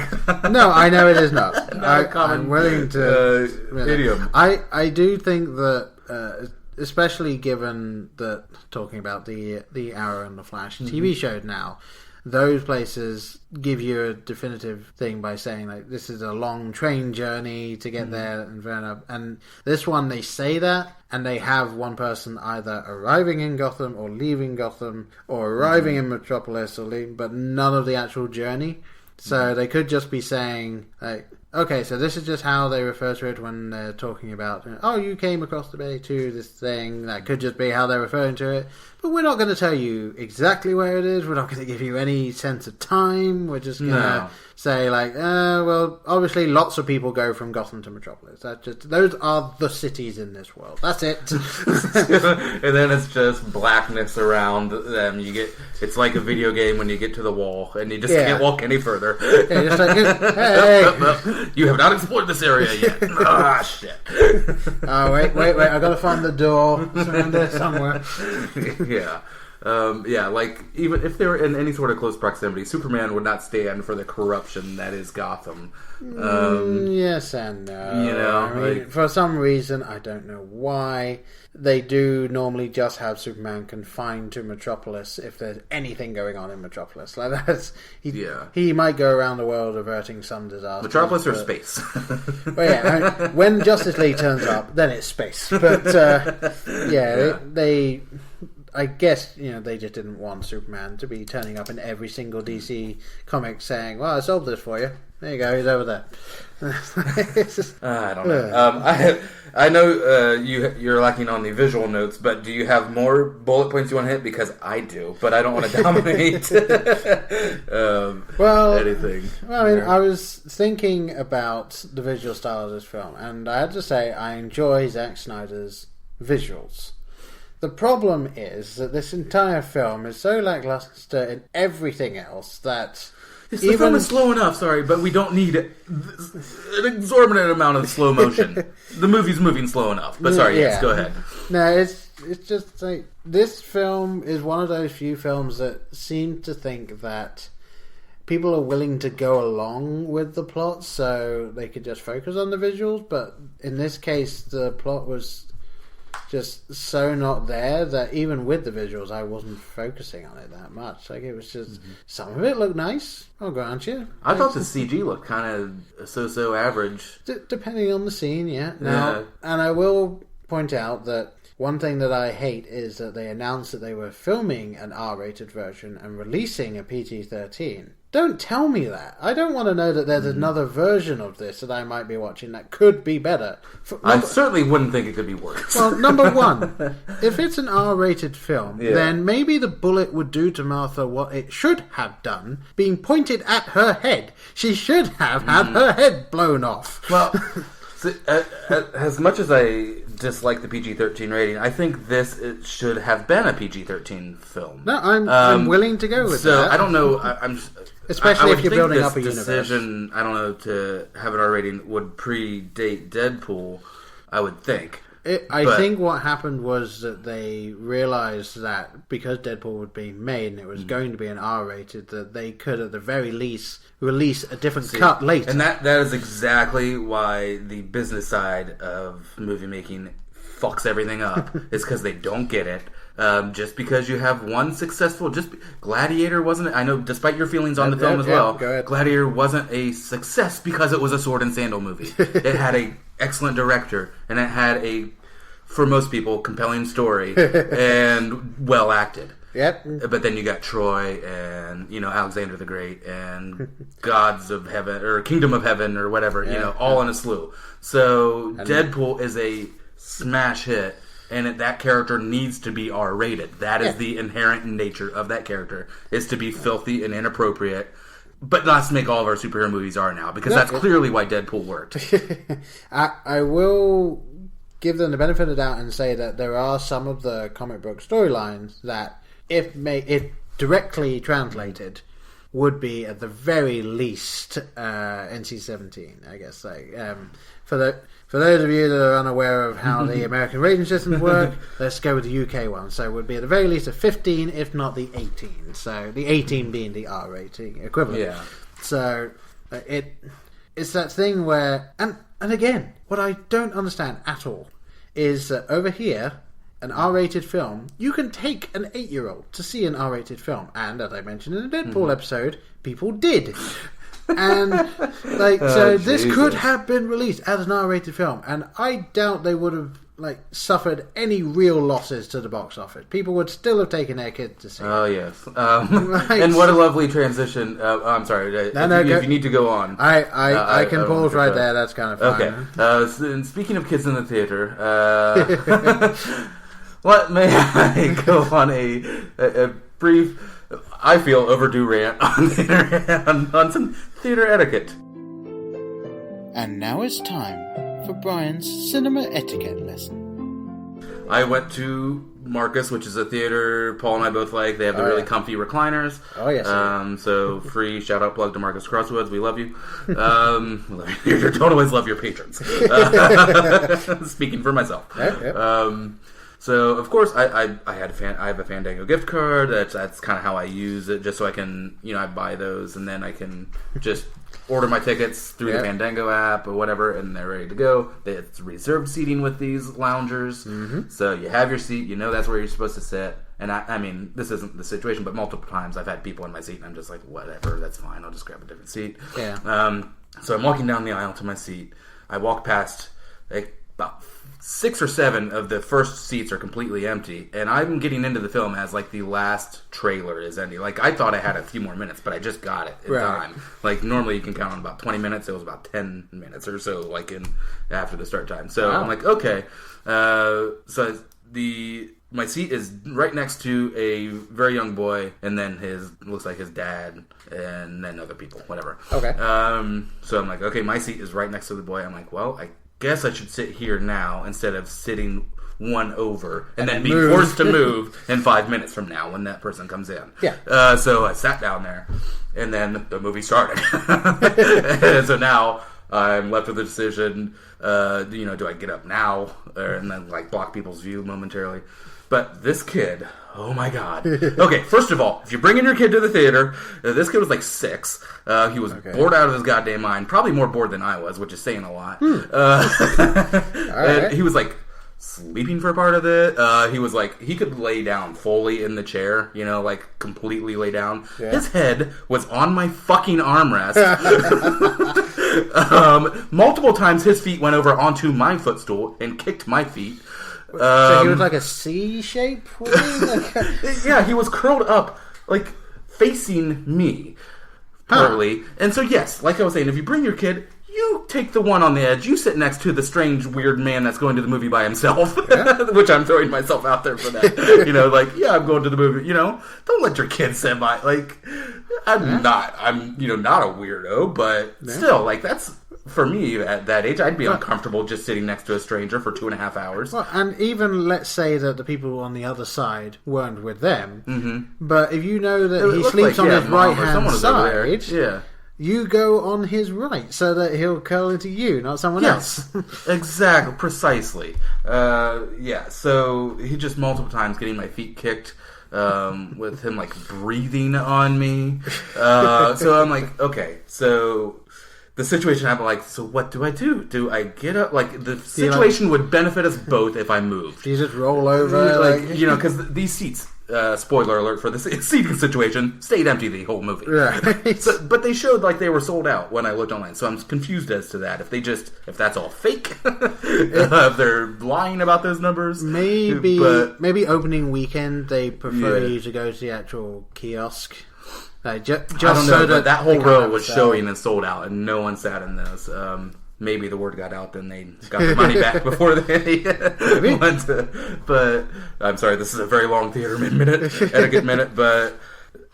No, I know it is not. I'm willing to... idiom. I do think that, especially given that talking about the Arrow and the Flash TV show now, those places give you a definitive thing by saying like this is a long train journey to get there and this one they say that, and they have one person either arriving in Gotham or leaving Gotham or arriving in Metropolis or leaving, but none of the actual journey. So they could just be saying like, okay, so this is just how they refer to it when they're talking about, you came across the bay to this thing. That could just be how they're referring to it. But we're not going to tell you exactly where it is. We're not going to give you any sense of time. We're just going to say, like, well, obviously lots of people go from Gotham to Metropolis. Those are the cities in this world. That's it. And then it's just blackness around them. It's like a video game when you get to the wall and you just can't walk any further. Yeah, just like, hey. You have not explored this area yet. Shit. Oh, wait. I've got to find the door. It's around there somewhere. Yeah. Like, even if they were in any sort of close proximity, Superman would not stand for the corruption that is Gotham. Yes and no. For some reason, I don't know why, they do normally just have Superman confined to Metropolis if there's anything going on in Metropolis. Like that's he might go around the world averting some disaster. Metropolis or space? Well, when Justice League turns up, then it's space. But they I guess, they just didn't want Superman to be turning up in every single DC comic saying, well, I solved this for you. There you go, he's over there. I don't know. I know you're lacking on the visual notes, but do you have more bullet points you want to hit? Because I do, but I don't want to dominate anything. Well, I was thinking about the visual style of this film, and I had to say I enjoy Zack Snyder's visuals. The problem is that this entire film is so lackluster in everything else that... The film is slow enough, but we don't need an exorbitant amount of slow motion. The movie's moving slow enough. But yes, go ahead. No, it's just like... This film is one of those few films that seem to think that people are willing to go along with the plot so they could just focus on the visuals, but in this case, the plot was just so not there that even with the visuals I wasn't focusing on it that much. Like, it was just some of it looked nice, I'll grant you. I thought the CG looked kind of so average, depending on the scene. Now, and I will point out that one thing that I hate is that they announced that they were filming an R-rated version and releasing a PG-13 Don't tell me that. I don't want to know that there's another version of this that I might be watching that could be better. I certainly wouldn't think it could be worse. Well, number one, if it's an R-rated film, then maybe the bullet would do to Martha what it should have done, being pointed at her head. She should have had her head blown off. Well, so, as much as I dislike the PG-13 rating, I think it should have been a PG-13 film. No, I'm willing to go with that. So I don't know. Especially if you're building up a universe. decision, I don't know, to have an R rating would predate Deadpool, I would think. I think what happened was that they realized that because Deadpool was being made and it was going to be an R-rated, that they could at the very least release a different cut later. And that is exactly why the business side of movie making fucks everything up. Is because they don't get it. Just because you have one successful... Gladiator wasn't... I know, despite your feelings on the film as well, Gladiator wasn't a success because it was a sword and sandal movie. It had a excellent director, and it had a, for most people, compelling story, and well acted. Yep. But then you got Troy and, Alexander the Great and Gods of Heaven, or Kingdom of Heaven, or whatever, all in a slew. So Deadpool is a smash hit. And that character needs to be R-rated. That is the inherent nature of that character, is to be filthy and inappropriate. But not to make all of our superhero movies are now, because that's clearly why Deadpool worked. I will give them the benefit of the doubt and say that there are some of the comic book storylines that, if directly translated, would be at the very least NC-17, I guess. For those of you that are unaware of how the American rating systems work, let's go with the UK one. So it would be at the very least a 15, if not the 18. So the 18 being the R rating equivalent. Yeah. So it's that thing where... And again, what I don't understand at all is that over here, an R-rated film, you can take an 8-year-old to see an R-rated film. And, as I mentioned in the Deadpool episode, people did. And so this could have been released as an R-rated film, and I doubt they would have suffered any real losses to the box office. People would still have taken their kids to see it. Oh yes, and what a lovely transition. I'm sorry, if you need to go on, I can pause right there. That's kind of fine. Okay. And speaking of kids in the theater, may I go on a brief, I feel overdue rant on some theater etiquette. And now it's time for Brian's cinema etiquette lesson. I went to Marcus, which is a theater Paul and I both like. They have the really comfy recliners. Oh, yes. So free shout-out plug to Marcus Crosswoods. We love you. You don't always love your patrons. Speaking for myself. Yep. So of course I have a Fandango gift card. That's kind of how I use it, just so I can I buy those and then I can just order my tickets through the Fandango app or whatever, and they're ready to go. It's reserved seating with these loungers, so you have your seat. That's where you're supposed to sit. And I mean, this isn't the situation, but multiple times I've had people in my seat, and I'm just like, whatever, that's fine. I'll just grab a different seat. Yeah. So I'm walking down the aisle to my seat. I walk past about 6 or 7 of the first seats are completely empty, and I'm getting into the film as the last trailer is ending. I thought I had a few more minutes, but I just got it in time. Normally you can count on about 20 minutes. It was about 10 minutes or so, after the start time. So I'm like, okay. So my seat is right next to a very young boy, and then looks like his dad, and then other people, whatever. Okay. So I'm like, okay, my seat is right next to the boy. I'm like, well, I guess I should sit here now instead of sitting one over and then being forced to move in 5 minutes from now when that person comes in. Yeah. So I sat down there, and then the movie started. And so now I'm left with the decision, do I get up now and then block people's view momentarily? But this kid, oh my god. Okay, first of all, if you're bringing your kid to the theater, this kid was 6. He was bored out of his goddamn mind. Probably more bored than I was, which is saying a lot. And he was sleeping for a part of it. He was he could lay down fully in the chair, completely lay down. Yeah. His head was on my fucking armrest. Multiple times his feet went over onto my footstool and kicked my feet. So he was a C shape? Yeah, he was curled up, facing me. partly. And so, yes, like I was saying, if you bring your kid, you take the one on the edge. You sit next to the strange, weird man that's going to the movie by himself. Which I'm throwing myself out there for that. You know, like, yeah, I'm going to the movie. You know, don't let your kid sit by. Like, I'm not a weirdo, but still, like, that's... For me, at that age, I'd be uncomfortable just sitting next to a stranger for 2.5 hours. Well, and even let's say that the people on the other side weren't with them, but if you know that he sleeps on his right-hand side, you go on his right so that he'll curl into you, not someone else. Exactly, precisely. So he just multiple times getting my feet kicked. With him like breathing on me. So I'm like, okay, so... The situation happened, like, so what do I do? Do I get up? Like, the situation would benefit us both if I moved. Do you just roll over? Like, you know, because these seats, spoiler alert for the seating situation, stayed empty the whole movie. Right. But they showed, like, they were sold out when I looked online. So I'm confused as to that. If that's all fake. If they're lying about those numbers. Maybe opening weekend, they prefer you to go to the actual kiosk. Just I don't know, but that whole row was showing and sold out, and no one sat in those. Maybe the word got out, then they got their money back before they went to... But, I'm sorry, this is a very long theater etiquette minute, but...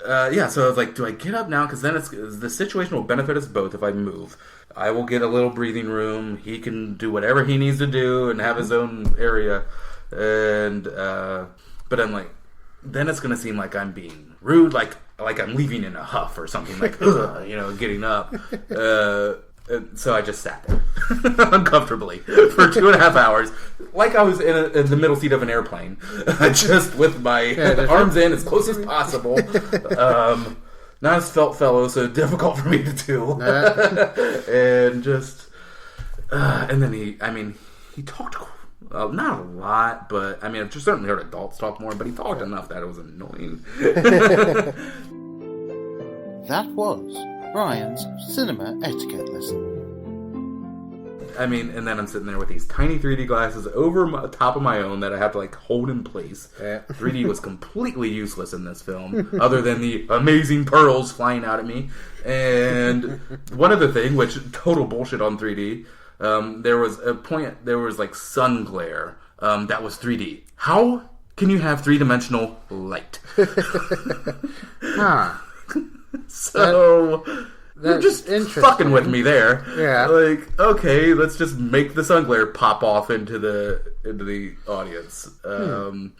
so I was like, do I get up now? Because then the situation will benefit us both if I move. I will get a little breathing room. He can do whatever he needs to do and have his own area. And, but I'm like, then it's going to seem like I'm being rude, like I'm leaving in a huff or something, like, getting up. So I just sat there uncomfortably for 2.5 hours, like I was in the middle seat of an airplane, just with my arms in as close as possible. Not as felt fellow, so difficult for me to do. And just, and then he talked. Not a lot, but I've just certainly heard adults talk more, but he talked enough that it was annoying. That was Brian's cinema etiquette lesson. And then I'm sitting there with these tiny 3D glasses over top of my own that I have to like hold in place. 3D was completely useless in this film, other than the amazing pearls flying out at me. And one other thing, which total bullshit on 3D. There was a point, there was like sun glare that was 3D. How can you have 3-dimensional light? So you're just fucking with me there. Yeah. Like, okay, let's just make the sun glare pop off into the audience. That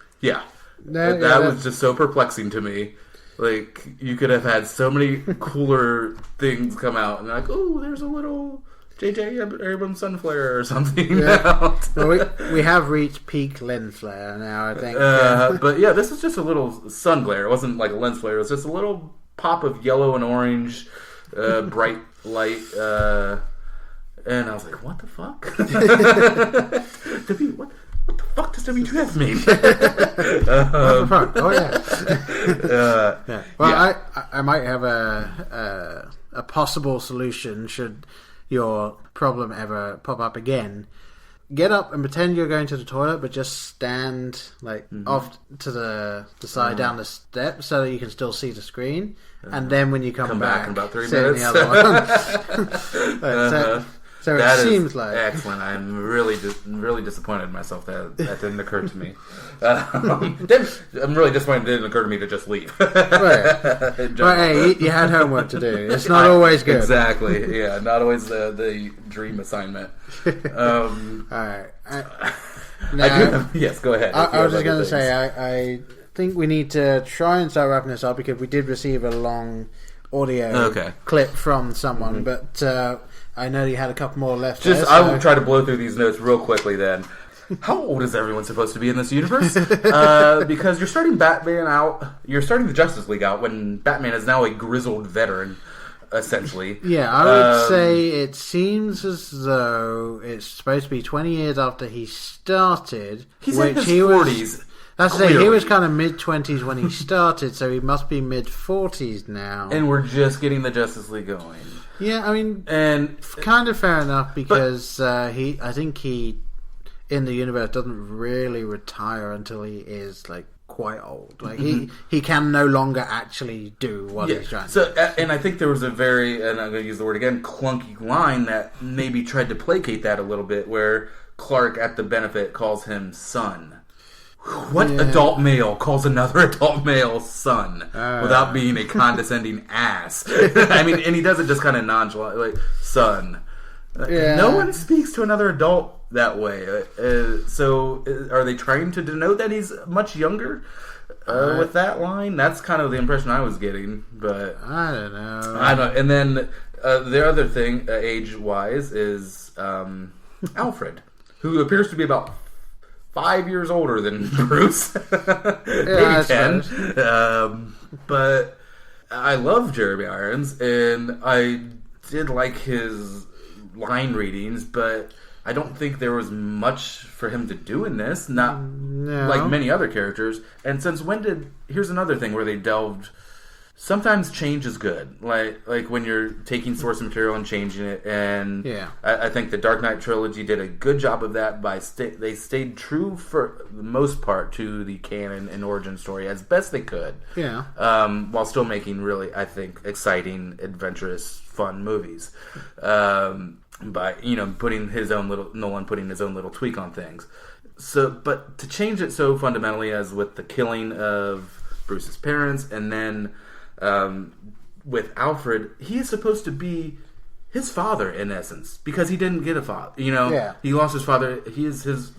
was just so perplexing to me. Like, you could have had so many cooler things come out, and like, oh, there's a little J.J. Abrams sun flare or something. Yeah. Well, we have reached peak lens flare now, I think. But yeah, this is just a little sun glare. It wasn't like a lens flare. It was just a little pop of yellow and orange, bright light. And I was like, what the fuck? What the fuck does WTF mean? What the fuck? Oh, yeah. Well, I might have a possible solution should your problem ever pop up again. Get up and pretend you're going to the toilet, but just stand off to the side down the steps so that you can still see the screen. And then when you come back in about 3 sit minutes. in the other one. So that it seems like excellent. I'm really disappointed in myself that didn't occur to me. I'm really disappointed it didn't occur to me to just leave. Right. But hey, you had homework to do. It's not always good. Exactly. Yeah, not always the dream assignment. All right. Yes, go ahead. I was just going to say, I think we need to try and start wrapping this up because we did receive a long audio clip from someone, but I know you had a couple more left. I will try to blow through these notes real quickly then. How old is everyone supposed to be in this universe? Because you're starting Batman out, you're starting the Justice League out when Batman is now a grizzled veteran, essentially. Yeah, I would say it seems as though it's supposed to be 20 years after he started. He's in his 40s. That's to say, he was kind of mid-20s when he started, so he must be mid-40s now. And we're just getting the Justice League going. Yeah, and kind of fair enough because I think he in the universe doesn't really retire until he is like quite old. Like he can no longer actually do what he's trying to do. And I think there was a very, and I'm going to use the word again, clunky line that maybe tried to placate that a little bit, where Clark at the benefit calls him son. What adult male calls another adult male son without being a condescending ass? I mean, and he does it just kind of nonchalant, like, son. No one speaks to another adult that way. So are they trying to denote that he's much younger with that line? That's kind of the impression I was getting. But I don't know. And then the other thing, age-wise, is Alfred, who appears to be about 5 years older than Bruce. Maybe 10. But I love Jeremy Irons, and I did like his line readings, but I don't think there was much for him to do in this, not like many other characters. And since when here's another thing where they delved, sometimes change is good, like when you're taking source material and changing it, and I think the Dark Knight trilogy did a good job of that. They stayed true for the most part to the canon and origin story as best they could, while still making really, I think, exciting, adventurous, fun movies. By Nolan putting his own little tweak on things. So, but to change it so fundamentally as with the killing of Bruce's parents, and then with Alfred, he is supposed to be his father in essence, because he didn't get a father. He lost his father. He is his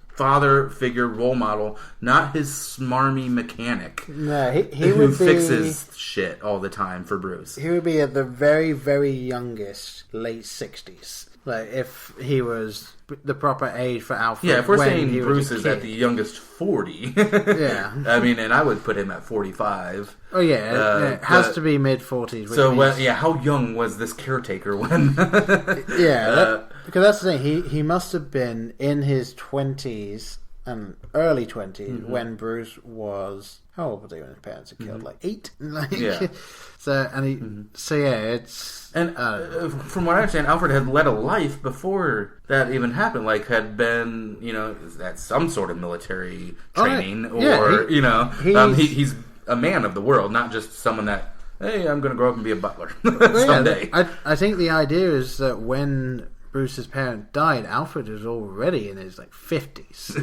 father figure, role model, not his smarmy mechanic. No, he who would fixes shit all the time for Bruce. He would be at the very, very youngest, late 60s. Like, if he was the proper age for Alfred. Yeah, if we're saying Bruce is at the youngest 40. I mean, and I would put him at 45. Oh, yeah. It has to be mid-40s. So, how young was this caretaker when... because that's the thing. He must have been in his 20s and early 20s when Bruce was... How old was he when his parents were killed? Like 8? It's... And from what I understand, Alfred had led a life before that even happened. Like, had been, at some sort of military training, he's a man of the world, not just someone that, hey, I'm going to grow up and be a butler someday. I think the idea is that when Bruce's parent died, Alfred was already in his 50s.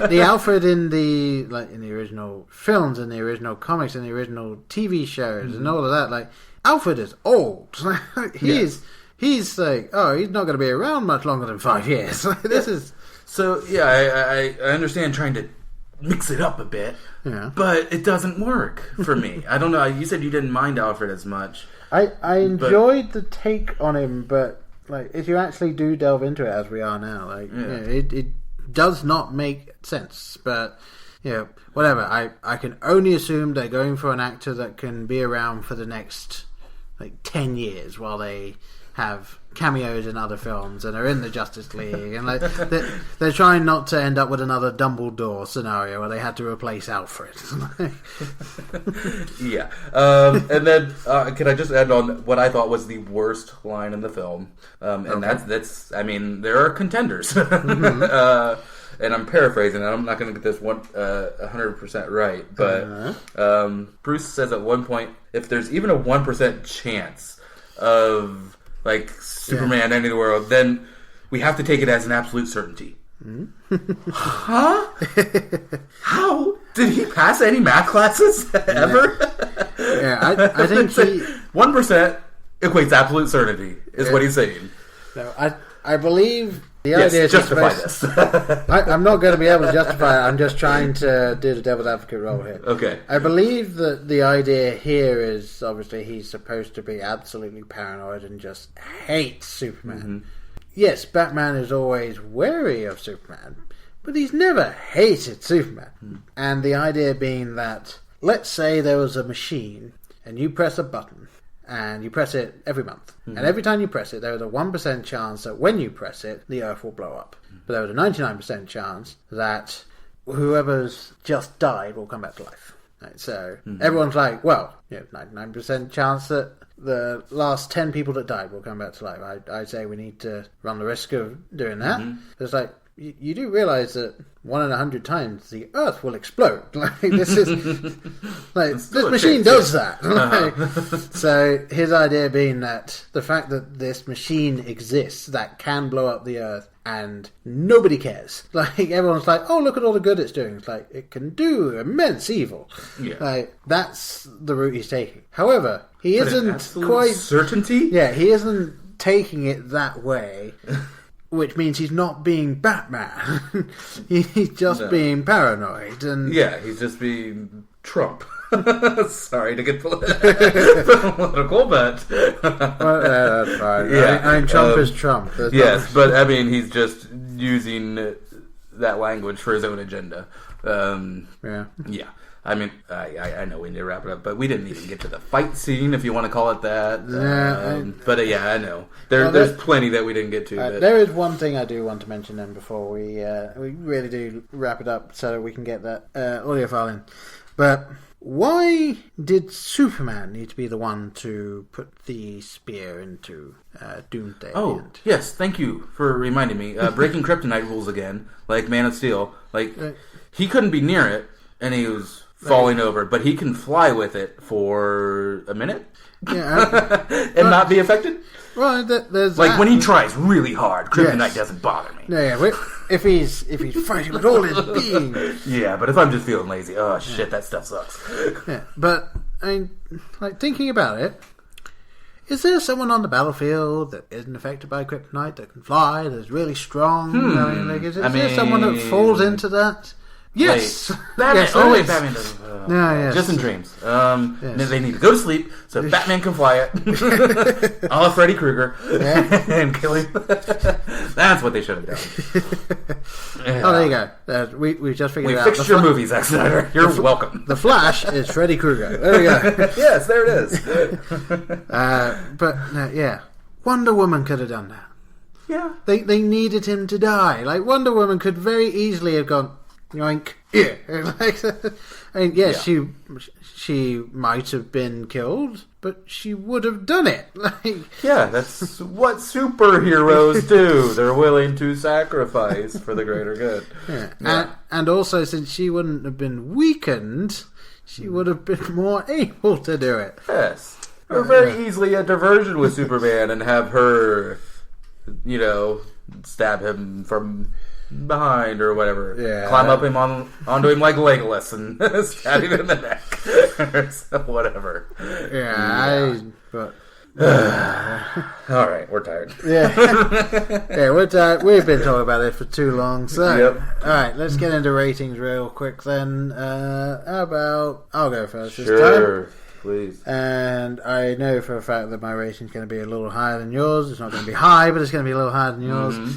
The Alfred in the original films, and the original comics, and the original TV shows, and all of that, Alfred is old. He's he's not going to be around much longer than 5 years. This is so. Yeah, I understand trying to mix it up a bit, but it doesn't work for me. I don't know. You said you didn't mind Alfred as much. I enjoyed the take on him, but if you actually do delve into it as we are now, it does not make sense. But whatever. I can only assume they're going for an actor that can be around for the next 10 years while they have cameos in other films and are in the Justice League, and they're trying not to end up with another Dumbledore scenario where they had to replace Alfred. And then can I just end on what I thought was the worst line in the film? That's I mean, there are contenders. And I'm paraphrasing, and I'm not going to get this 100% right, but Bruce says at one point, if there's even a 1% chance of Superman ending the world, then we have to take it as an absolute certainty. Huh? How did he pass any math classes ever? I think 1% equates absolute certainty is what he's saying. No, I believe the idea is justify this. I'm not going to be able to justify it. I'm just trying to do the devil's advocate role here. Okay. I believe that the idea here is obviously he's supposed to be absolutely paranoid and just hate Superman. Yes, Batman is always wary of Superman, but he's never hated Superman. And the idea being that, let's say there was a machine and you press a button and you press it every month. And every time you press it, there is a 1% chance that when you press it, the Earth will blow up. But there was a 99% chance that whoever's just died will come back to life. Right, so everyone's like, 99% chance that the last 10 people that died will come back to life. I say we need to run the risk of doing that. It's you do realize that 1 in 100 times the Earth will explode. Like this is like this machine does that. Like, so his idea being that the fact that this machine exists that can blow up the Earth and nobody cares. Like everyone's like, oh, look at all the good it's doing. It's like it can do immense evil. Yeah. Like that's the route he's taking. However, he isn't quite certainty. Yeah, he isn't taking it that way. Which means he's not being Batman. He's just being paranoid. And yeah, he's just being Trump. Sorry to get political, but... well, that's fine. Yeah. I mean, Trump is Trump. Yes, but I mean, he's just using that language for his own agenda. Yeah. I mean, I know we need to wrap it up, but we didn't even get to the fight scene, if you want to call it that. But yeah, I know. There's plenty that we didn't get to. There is one thing I do want to mention then before we really do wrap it up so that we can get that audio file in. But why did Superman need to be the one to put the spear into Doomsday? Oh, yes, thank you for reminding me. Breaking Kryptonite rules again, like Man of Steel. Like, he couldn't be near it, and he was falling over, but he can fly with it for a minute and not be affected. Well, there's like when he tries really hard, Kryptonite doesn't bother me. Yeah, if he's fighting with all his being. Yeah, but if I'm just feeling lazy, oh shit, that stuff sucks. Yeah, but I mean, like thinking about it, is there someone on the battlefield that isn't affected by Kryptonite that can fly, that's really strong? I mean, like, is there someone that falls into that? Yes! Batman. Yes, Batman doesn't. Yes. Just in dreams. They need to go to sleep so Batman can fly it. A la Freddy Krueger. And kill him. That's what they should have done. Oh, there you go. We just figured it out. We fixed your movie, Zack Snyder. You're welcome. The Flash is Freddy Krueger. There we go. Yes, there it is. But Wonder Woman could have done that. Yeah. They needed him to die. Like, Wonder Woman could very easily have gone, yoink, yeah. I mean, yes, she might have been killed, but she would have done it. Yeah, that's what superheroes do. They're willing to sacrifice for the greater good. Yeah. And also, since she wouldn't have been weakened, she would have been more able to do it. Yes. Or very easily a diversion with Superman and have her, stab him from behind or whatever. Yeah. Climb up onto him like Legolas and stab him in the neck. Or whatever. All right, we're tired. Yeah, we're tired. We've been talking about it for too long. So, all right, let's get into ratings real quick then. How about I'll go first this time. Sure, please. And I know for a fact that my rating's going to be a little higher than yours. It's not going to be high, but it's going to be a little higher than yours. Mm-hmm.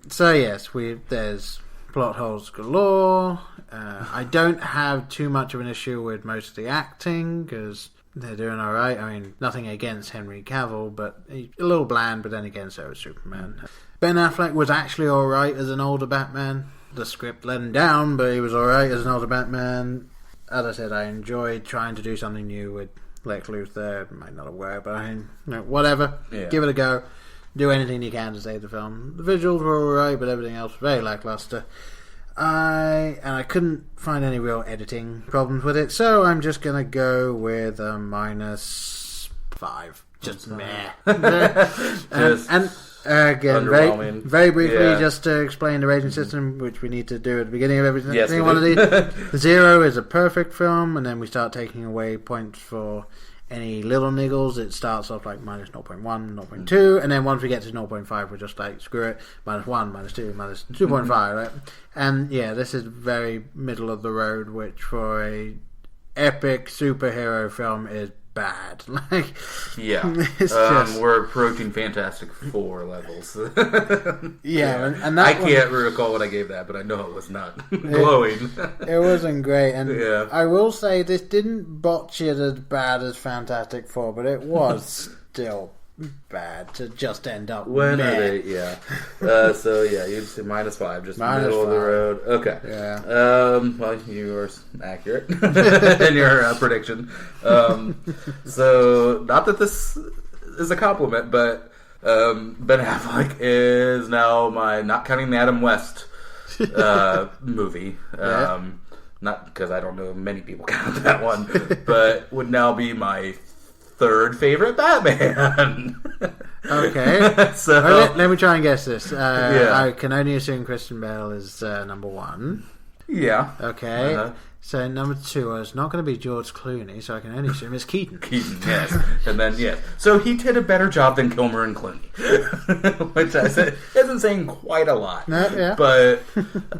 So yes, there's plot holes galore. I don't have too much of an issue with most of the acting because they're doing all right. I mean, nothing against Henry Cavill, but he's a little bland. But then again, so is Superman. Ben Affleck was actually all right as an older Batman. The script let him down, but he was all right as an older Batman. As I said, I enjoyed trying to do something new with Lex Luthor. It might not have worked, but whatever. Yeah. Give it a go. Do anything you can to save the film. The visuals were alright, but everything else was very lackluster. I couldn't find any real editing problems with it, so I'm just gonna go with a -5. Just meh. and again, very briefly, just to explain the rating system, which we need to do at the beginning of everything. Yes, one of these. 0 is a perfect film, and then we start taking away points for any little niggles. It starts off like -0.1, 0.2, and then once we get to 0.5, we're just like, screw it, -1, -2, -2.5, right? And this is very middle of the road, which for a epic superhero film is bad. We're approaching Fantastic Four levels. And that I can't recall what I gave that, but I know it was not glowing. It wasn't great, and I will say this didn't botch it as bad as Fantastic Four, but it was still bad to just end up when are they? So you'd say -5, just middle of the road. Okay. Well, you were accurate in your prediction. So not that this is a compliment, but Ben Affleck is now my, not counting the Adam West movie. Yeah. Not because I don't know many people count that one, but would now be my third favorite Batman. Okay. So let me try and guess this. I can only assume Christian Bale is number one. yeah. Okay. So number two is not going to be George Clooney, so I can only assume it's Keaton. Keaton, yes. And then, yes. So he did a better job than Kilmer and Clooney. Which I said isn't saying quite a lot. No, yeah. But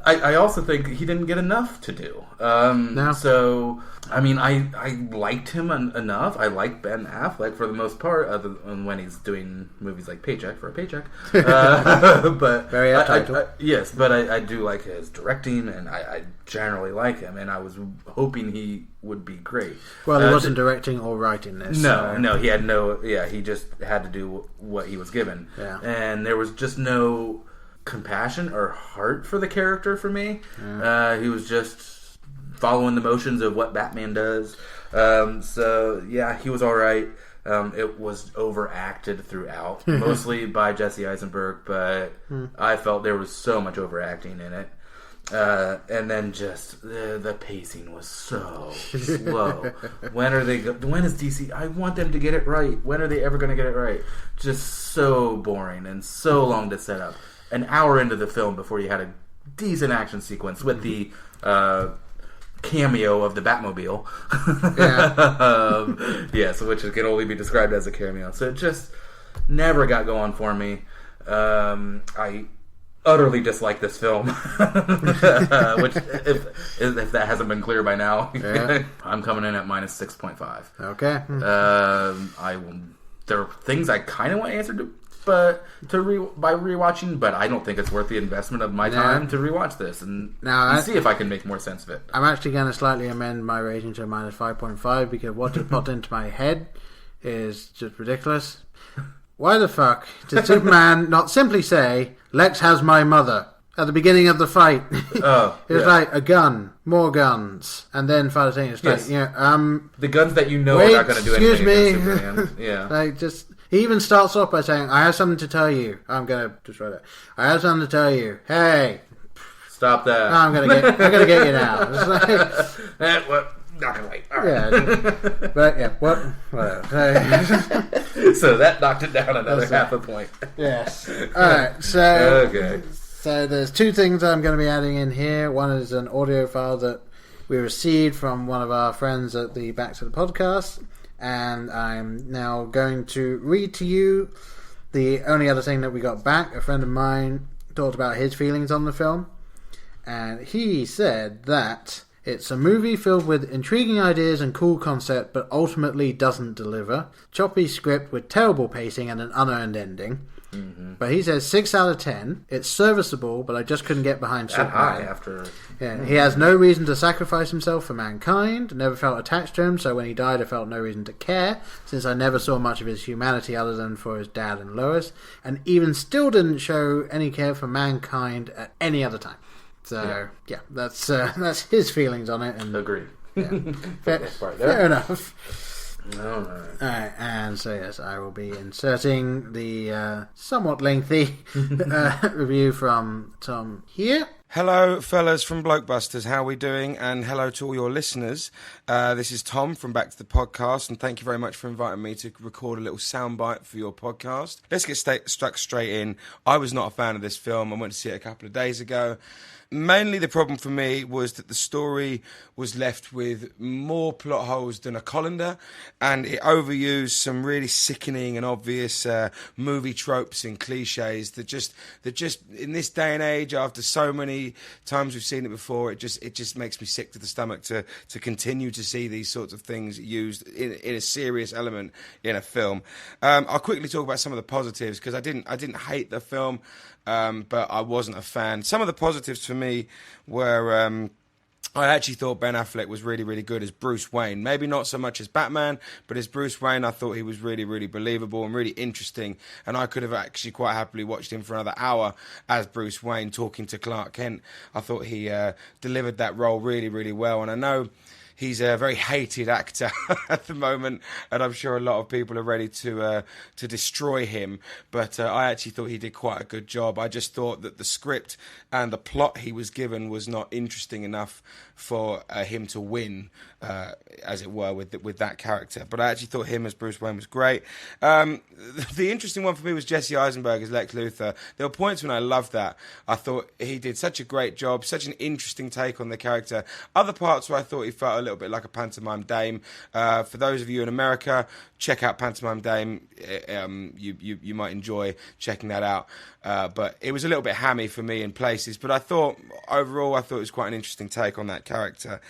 I also think he didn't get enough to do. No. So, I mean, I liked him enough. I like Ben Affleck for the most part, other than when he's doing movies like Paycheck for a Paycheck. But Very title. yes, but I do like his directing, and I generally like him, and I was hoping he would be great. Well, he wasn't directing or writing this. No, he had no. Yeah, he just had to do what he was given. Yeah. And there was just no compassion or heart for the character for me. Yeah. He was just following the motions of what Batman does. So yeah, he was all right. It was overacted throughout, mostly by Jesse Eisenberg, but I felt there was so much overacting in it. And then just the pacing was so slow. When is DC? I want them to get it right. When are they ever going to get it right? Just so boring and so long to set up. An hour into the film before you had a decent action sequence with the cameo of the Batmobile. Yeah. Yes, which can only be described as a cameo. So it just never got going for me. I utterly dislike this film, which if that hasn't been clear by now, yeah. I'm coming in at minus 6.5. Okay. There are things I kind of want answered to, by rewatching, but I don't think it's worth the investment of my time to rewatch this and see if I can make more sense of it. I'm actually going to slightly amend my rating to a minus 5.5 because what just popped into my head is just ridiculous. Why the fuck did Superman not simply say, "Lex has my mother," at the beginning of the fight? It was like a gun, more guns, and then Father Thing is like, the guns that you know wait, are not going to do anything against Superman. Yeah. Like, just, he even starts off by saying, "I have something to tell you." I'm going to just write it. "I have something to tell you. Hey. Stop that. I'm going to get you now." It's like, what? Knock it away. All right. Yeah, but yeah, whatever. So that knocked it down another half a point. Yes. Alright, so there's two things I'm going to be adding in here. One is an audio file that we received from one of our friends at the Back to the Podcast, and I'm now going to read to you the only other thing that we got back. A friend of mine talked about his feelings on the film, and he said that it's a movie filled with intriguing ideas and cool concept, but ultimately doesn't deliver. Choppy script with terrible pacing and an unearned ending. Mm-hmm. But he says 6 out of 10. It's serviceable, but I just couldn't get behind Superman. High after. Yeah, he has no reason to sacrifice himself for mankind. Never felt attached to him, so when he died, I felt no reason to care, since I never saw much of his humanity other than for his dad and Lois, and even still didn't show any care for mankind at any other time. So yeah, that's his feelings on it. And agreed. Yeah, fair enough. Alright, and so yes, I will be inserting the somewhat lengthy review from Tom here. Hello, fellas from BlokeBusters. How are we doing? And hello to all your listeners. This is Tom from Back to the Podcast, and thank you very much for inviting me to record a little soundbite for your podcast. Let's get stuck straight in. I was not a fan of this film. I went to see it a couple of days ago. Mainly the problem for me was that the story was left with more plot holes than a colander, and it overused some really sickening and obvious movie tropes and cliches that just in this day and age, after so many times we've seen it before, it just makes me sick to the stomach to continue to see these sorts of things used in a serious element in a film. I'll quickly talk about some of the positives because I didn't hate the film. But I wasn't a fan. Some of the positives for me were I actually thought Ben Affleck was really, really good as Bruce Wayne. Maybe not so much as Batman, but as Bruce Wayne, I thought he was really, really believable and really interesting. And I could have actually quite happily watched him for another hour as Bruce Wayne talking to Clark Kent. I thought he delivered that role really, really well. And I know he's a very hated actor at the moment, and I'm sure a lot of people are ready to destroy him. But I actually thought he did quite a good job. I just thought that the script and the plot he was given was not interesting enough for him to win, as it were, with that character. But I actually thought him as Bruce Wayne was great. The interesting one for me was Jesse Eisenberg as Lex Luthor. There were points when I loved that. I thought he did such a great job, such an interesting take on the character. Other parts where I thought he felt a little bit like a pantomime dame. For those of you in America, check out Pantomime Dame. You might enjoy checking that out. But it was a little bit hammy for me in places. But I thought, overall, it was quite an interesting take on that character.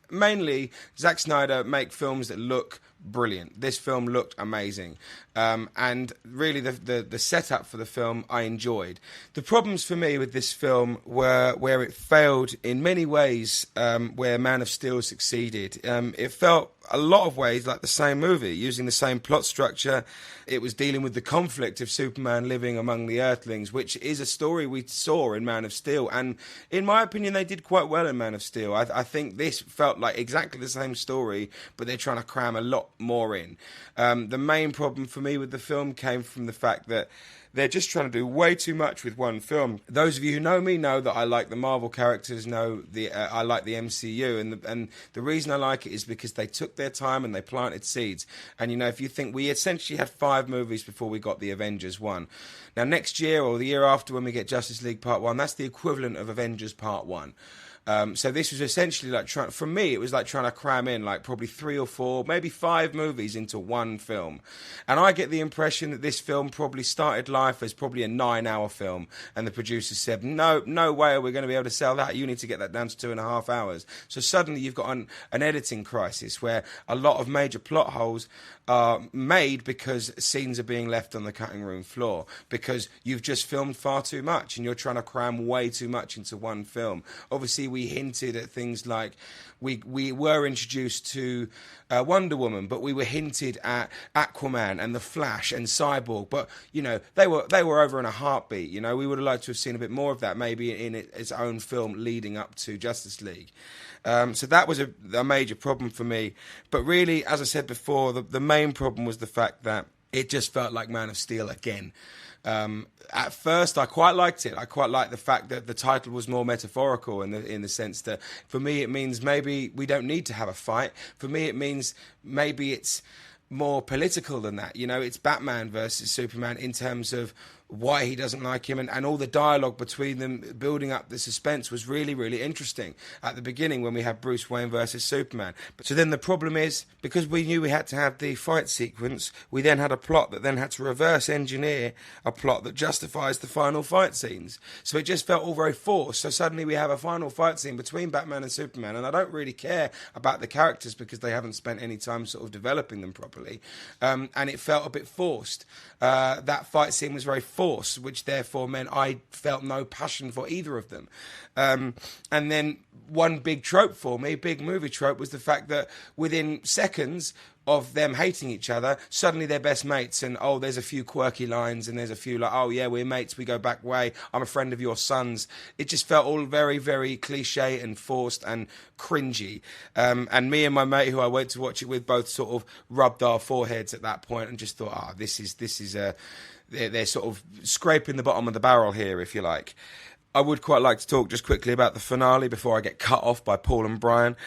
Mainly, Zack Snyder make films that look brilliant. This film looked amazing. And really the setup for the film I enjoyed. The problems for me with this film were where it failed in many ways, where Man of Steel succeeded. It felt a lot of ways like the same movie, using the same plot structure. It was dealing with the conflict of Superman living among the Earthlings, which is a story we saw in Man of Steel. And in my opinion, they did quite well in Man of Steel. I think this felt like exactly the same story, but they're trying to cram a lot more in. The main problem for me with the film came from the fact that they're just trying to do way too much with one film. Those of you who know me know that I like the Marvel characters, know I like the MCU, and the reason I like it is because they took their time and they planted seeds. And, you know, if you think, we essentially had 5 movies before we got the Avengers 1. Now, next year or the year after when we get Justice League Part 1, that's the equivalent of Avengers Part 1. So this was essentially like for me, it was like trying to cram in like probably 3 or 4, maybe 5 movies into one film. And I get the impression that this film probably started life as probably a 9-hour film. And the producers said, no way are we going to be able to sell that. You need to get that down to 2.5 hours. So suddenly you've got an editing crisis where a lot of major plot holes are made because scenes are being left on the cutting room floor because you've just filmed far too much and you're trying to cram way too much into one film. Obviously, we hinted at things like we were introduced to Wonder Woman, but we were hinted at Aquaman and The Flash and Cyborg. But, you know, they were over in a heartbeat. You know, we would have liked to have seen a bit more of that maybe in its own film leading up to Justice League. So that was a major problem for me. But really, as I said before, the main problem was the fact that it just felt like Man of Steel again. At first, I quite liked it. I quite liked the fact that the title was more metaphorical in the sense that, for me, it means maybe we don't need to have a fight. For me, it means maybe it's more political than that. You know, it's Batman versus Superman in terms of why he doesn't like him, and all the dialogue between them building up the suspense was really, really interesting at the beginning when we had Bruce Wayne versus Superman. But so then the problem is, because we knew we had to have the fight sequence, we then had a plot that then had to reverse engineer a plot that justifies the final fight scenes. So it just felt all very forced. So suddenly we have a final fight scene between Batman and Superman, and I don't really care about the characters because they haven't spent any time sort of developing them properly. And it felt a bit forced. That fight scene was very forced, which therefore meant I felt no passion for either of them. And then one big trope for me, big movie trope, was the fact that within seconds of them hating each other, suddenly they're best mates, and there's a few quirky lines, and there's a few like, yeah, we're mates, we go back way, I'm a friend of your son's. It just felt all very, very cliche and forced and cringy. And me and my mate who I went to watch it with both sort of rubbed our foreheads at that point and just thought, this is they're sort of scraping the bottom of the barrel here, if you like. I would quite like to talk just quickly about the finale before I get cut off by Paul and Brian.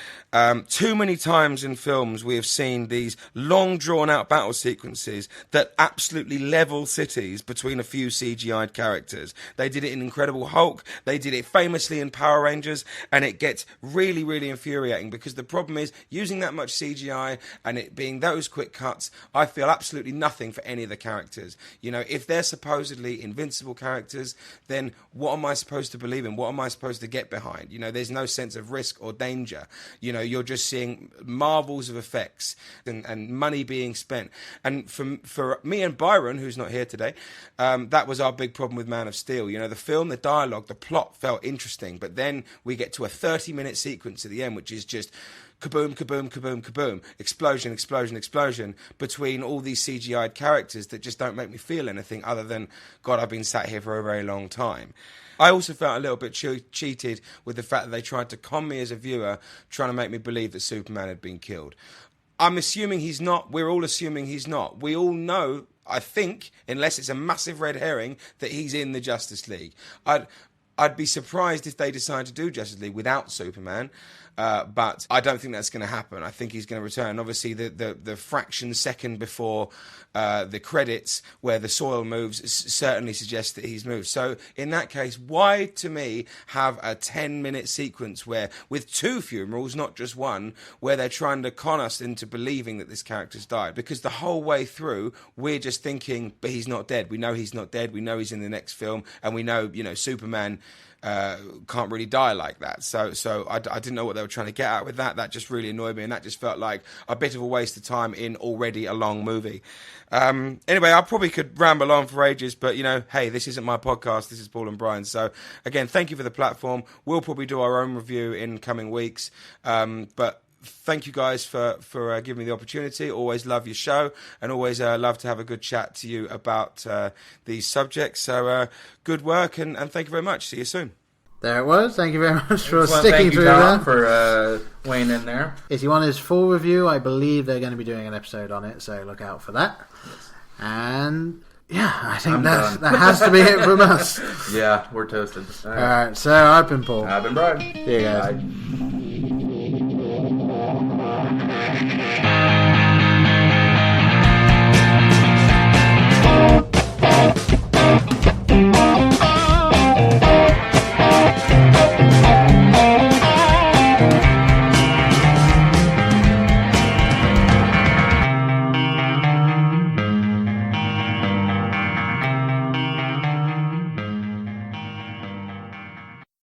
Too many times in films we have seen these long drawn-out battle sequences that absolutely level cities between a few CGI'd characters. They did it in Incredible Hulk, they did it famously in Power Rangers, and it gets really, really infuriating because the problem is, using that much CGI and it being those quick cuts, I feel absolutely nothing for any of the characters. You know, if they're supposedly invincible characters, then what am I supposed to believe in? What am I supposed to get behind? You know, there's no sense of risk or danger. You know, you're just seeing marvels of effects and money being spent. And for me and Byron, who's not here today, that was our big problem with Man of Steel. You know, the film, the dialogue, the plot felt interesting, but then we get to a 30-minute sequence at the end, which is just kaboom, kaboom, kaboom, kaboom, explosion, explosion, explosion between all these CGI'd characters that just don't make me feel anything other than, God, I've been sat here for a very long time. I also felt a little bit cheated with the fact that they tried to con me as a viewer, trying to make me believe that Superman had been killed. I'm assuming he's not. We're all assuming he's not. We all know, I think, unless it's a massive red herring, that he's in the Justice League. I'd be surprised if they decide to do Justice League without Superman. But I don't think that's going to happen. I think he's going to return. Obviously, the fraction second before the credits where the soil moves certainly suggests that he's moved. So in that case, why, to me, have a 10-minute sequence where, with 2 funerals, not just one, where they're trying to con us into believing that this character's died? Because the whole way through, we're just thinking, but he's not dead. We know he's not dead. We know he's in the next film. And we know, Superman can't really die like that. So I didn't know what they were trying to get at with that. That just really annoyed me, and that just felt like a bit of a waste of time in already a long movie. Anyway, I probably could ramble on for ages, but, hey, this isn't my podcast. This is Paul and Brian. So, again, thank you for the platform. We'll probably do our own review in coming weeks. But thank you guys for giving me the opportunity. Always love your show, and always love to have a good chat to you about these subjects. So good work, and thank you very much. See you soon. There it was. Thank you very much for Excellent. sticking Thank you, through Tom, that. for weighing in there. If you want his full review, I believe they're going to be doing an episode on it, so look out for that. And yeah, I think that has to be it from us. Yeah, we're toasted. All right, so I've been Paul. I've been Brian. See you guys. Bye.